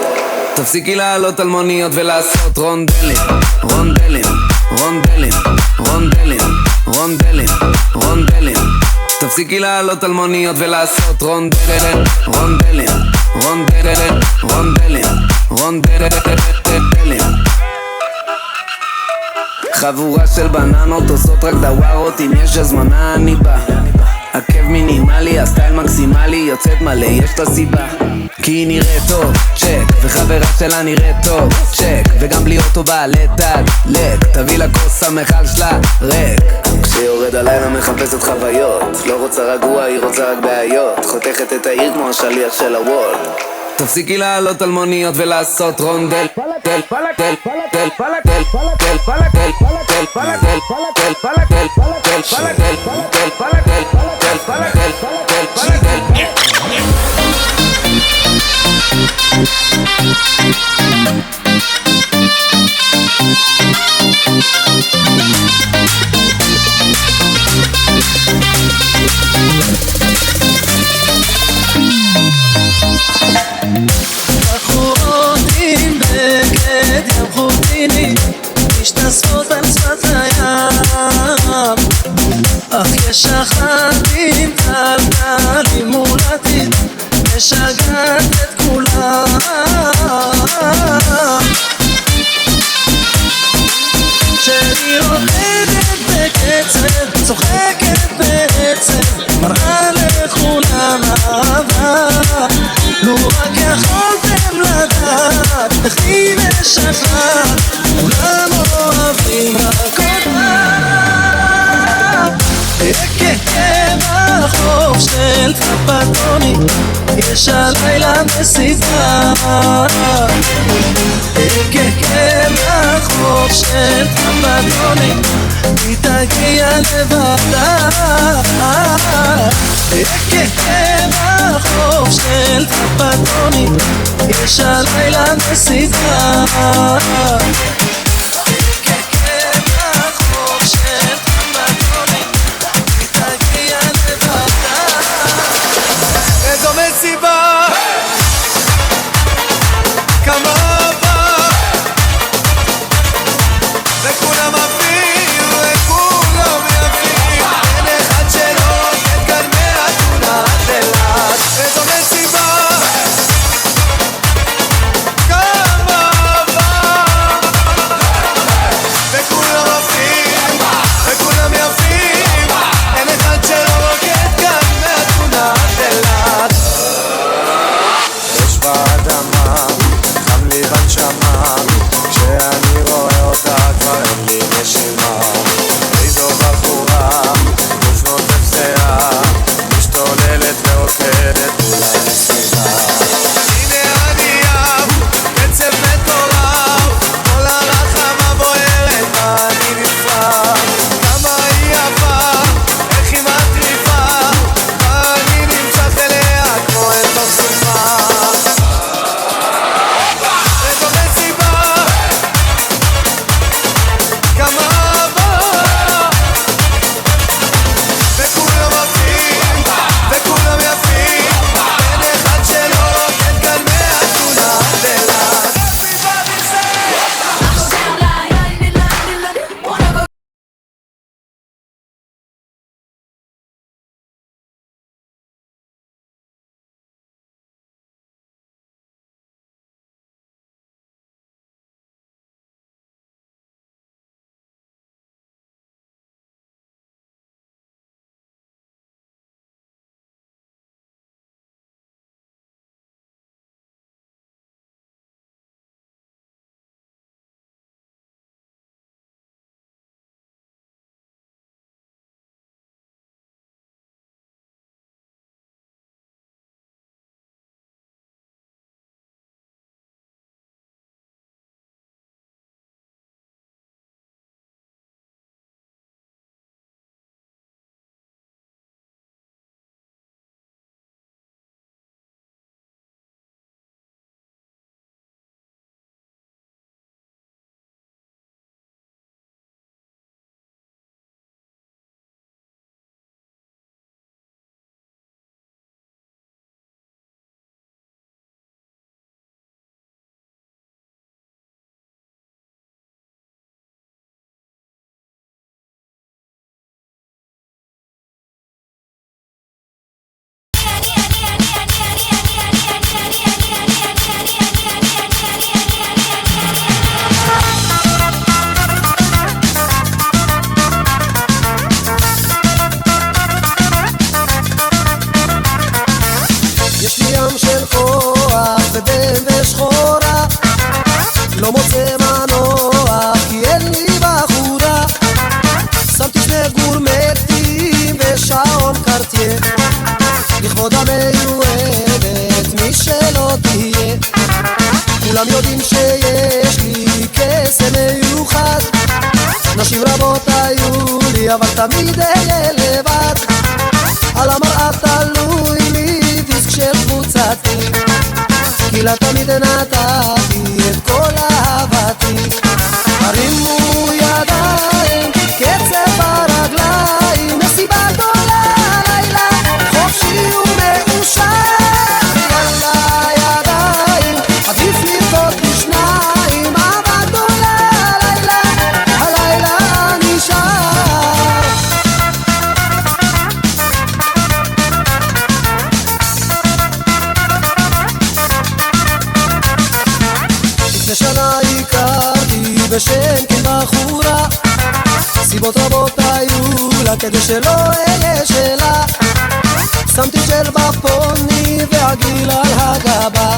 תפסיקי לעלות על מוניות ולעשות רונדלים, רונדלים, רונדלים, רונדלים, רונדלים, רונדלים. תפסיקי לעלות על מוניות ולעשות רונדלים, רונדלים, רונדלים, רונדלים, רונדלים. חבורה של בננות עושות רק דווארות, אם יש הזמנה אני בא. עקב מינימלי, הסטייל מקסימלי, יוצאת מלא, יש לה סיבה. כי היא נראית טוב, צ'ק, וחברה שלה נראית טוב, צ'ק, וגם בלי אוטו בעלי תדלק, תביא לה כוס המחל שלה ריק. כשיורד הלילה מחפשת חוויות, לא רוצה רגוע, היא רוצה רק בעיות. חותכת את העיר כמו השליח של הוולד. תפסיקי לעלות על מוניות ולעשות רונדל, דל, דל, דל, דל, דל, דל, דל, בחורות עם בגד ים חוטיני משתספות על שפת הים, אך יש אחת עם היא משחררת, כולם אוהבים רק אותה. בחוף של טרפטוני יש הלילה מסיבה. בחוף של טרפטוני היא תגיע לבדה. בחוף של טרפטוני יש הלילה מסיבה. סיבה כמה אהבה וכולם עפים וכולם יפים, אין אחד שלא עובד כאן מהתונה עד אילת. איזו מסיבה כמה אהבה וכולם עפים וכולם יפים, אין אחד שלא עובד כאן מהתונה עד אילת. באדמה, חם לי בנשמה, כשאני רואה אותה כבר אין לי נשימה. איזו בחורה, גוף נוטף שיער, משתוללת ועוקדת אולי נסיבה. הנה אני ים, קצב מטורף, כל הרחמה בוערת, מה אני נפרח. כמה היא יפה, איך היא מטריפה, ואני נמשך אליה כמו אין תוך סופה. לא מוצא מנוח כי אין לי בחורה. שמתי שני גורמטים ושעון קרטייה לכבוד המיועדת מי שלא תהיה. כולם יודעים שיש לי קסם מיוחד, נשים רבות היו לי אבל תמיד אהיה לבד. על המראה תלוי לי דיסק של קבוצתי, כי לה תמיד נתתי את כל אהבתי. הרימו ידיים, קצב ברגליים, מסיבה גדולה לילה, חופשי ומאושר. יאללה ידיים, עדיף לרקוד בשניים, אהבה גדולה לילה, הלילה נשאר. לפני שנה הכרתי בשנקין בחורה, סיבות רבות היו לה כדי שלא אהיה שלה. שמתי ג'ל בפוני ועגיל על הגבה,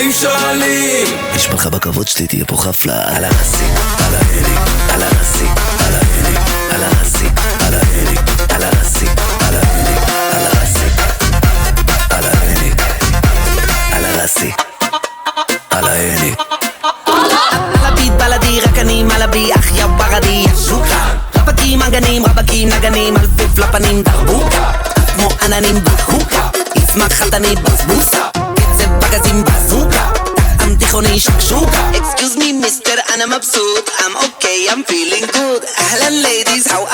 הם שואלים נשמע לך בכבוד שלי תהיה פה חפלה על הרסי, על ההלי, על הרסי, על ההלי, על הרסי, על ההלי, על הרסי, על ההלי, על הרסי, על ההלי, על הרסי, על ההלי. על הביט בלדי רק אני מלבי אך יא ברדי שוקה רבקים אגנים רבקים נגנים על פיף לפנים דרבוקה כמו עננים בחוקה יצמח חתני בזבוסה קצב בגזים בזוקה טעם תיכוני שקשוקה Excuse me mister, אני מבסוט I'm okay, I'm feeling good אהלן ladies, how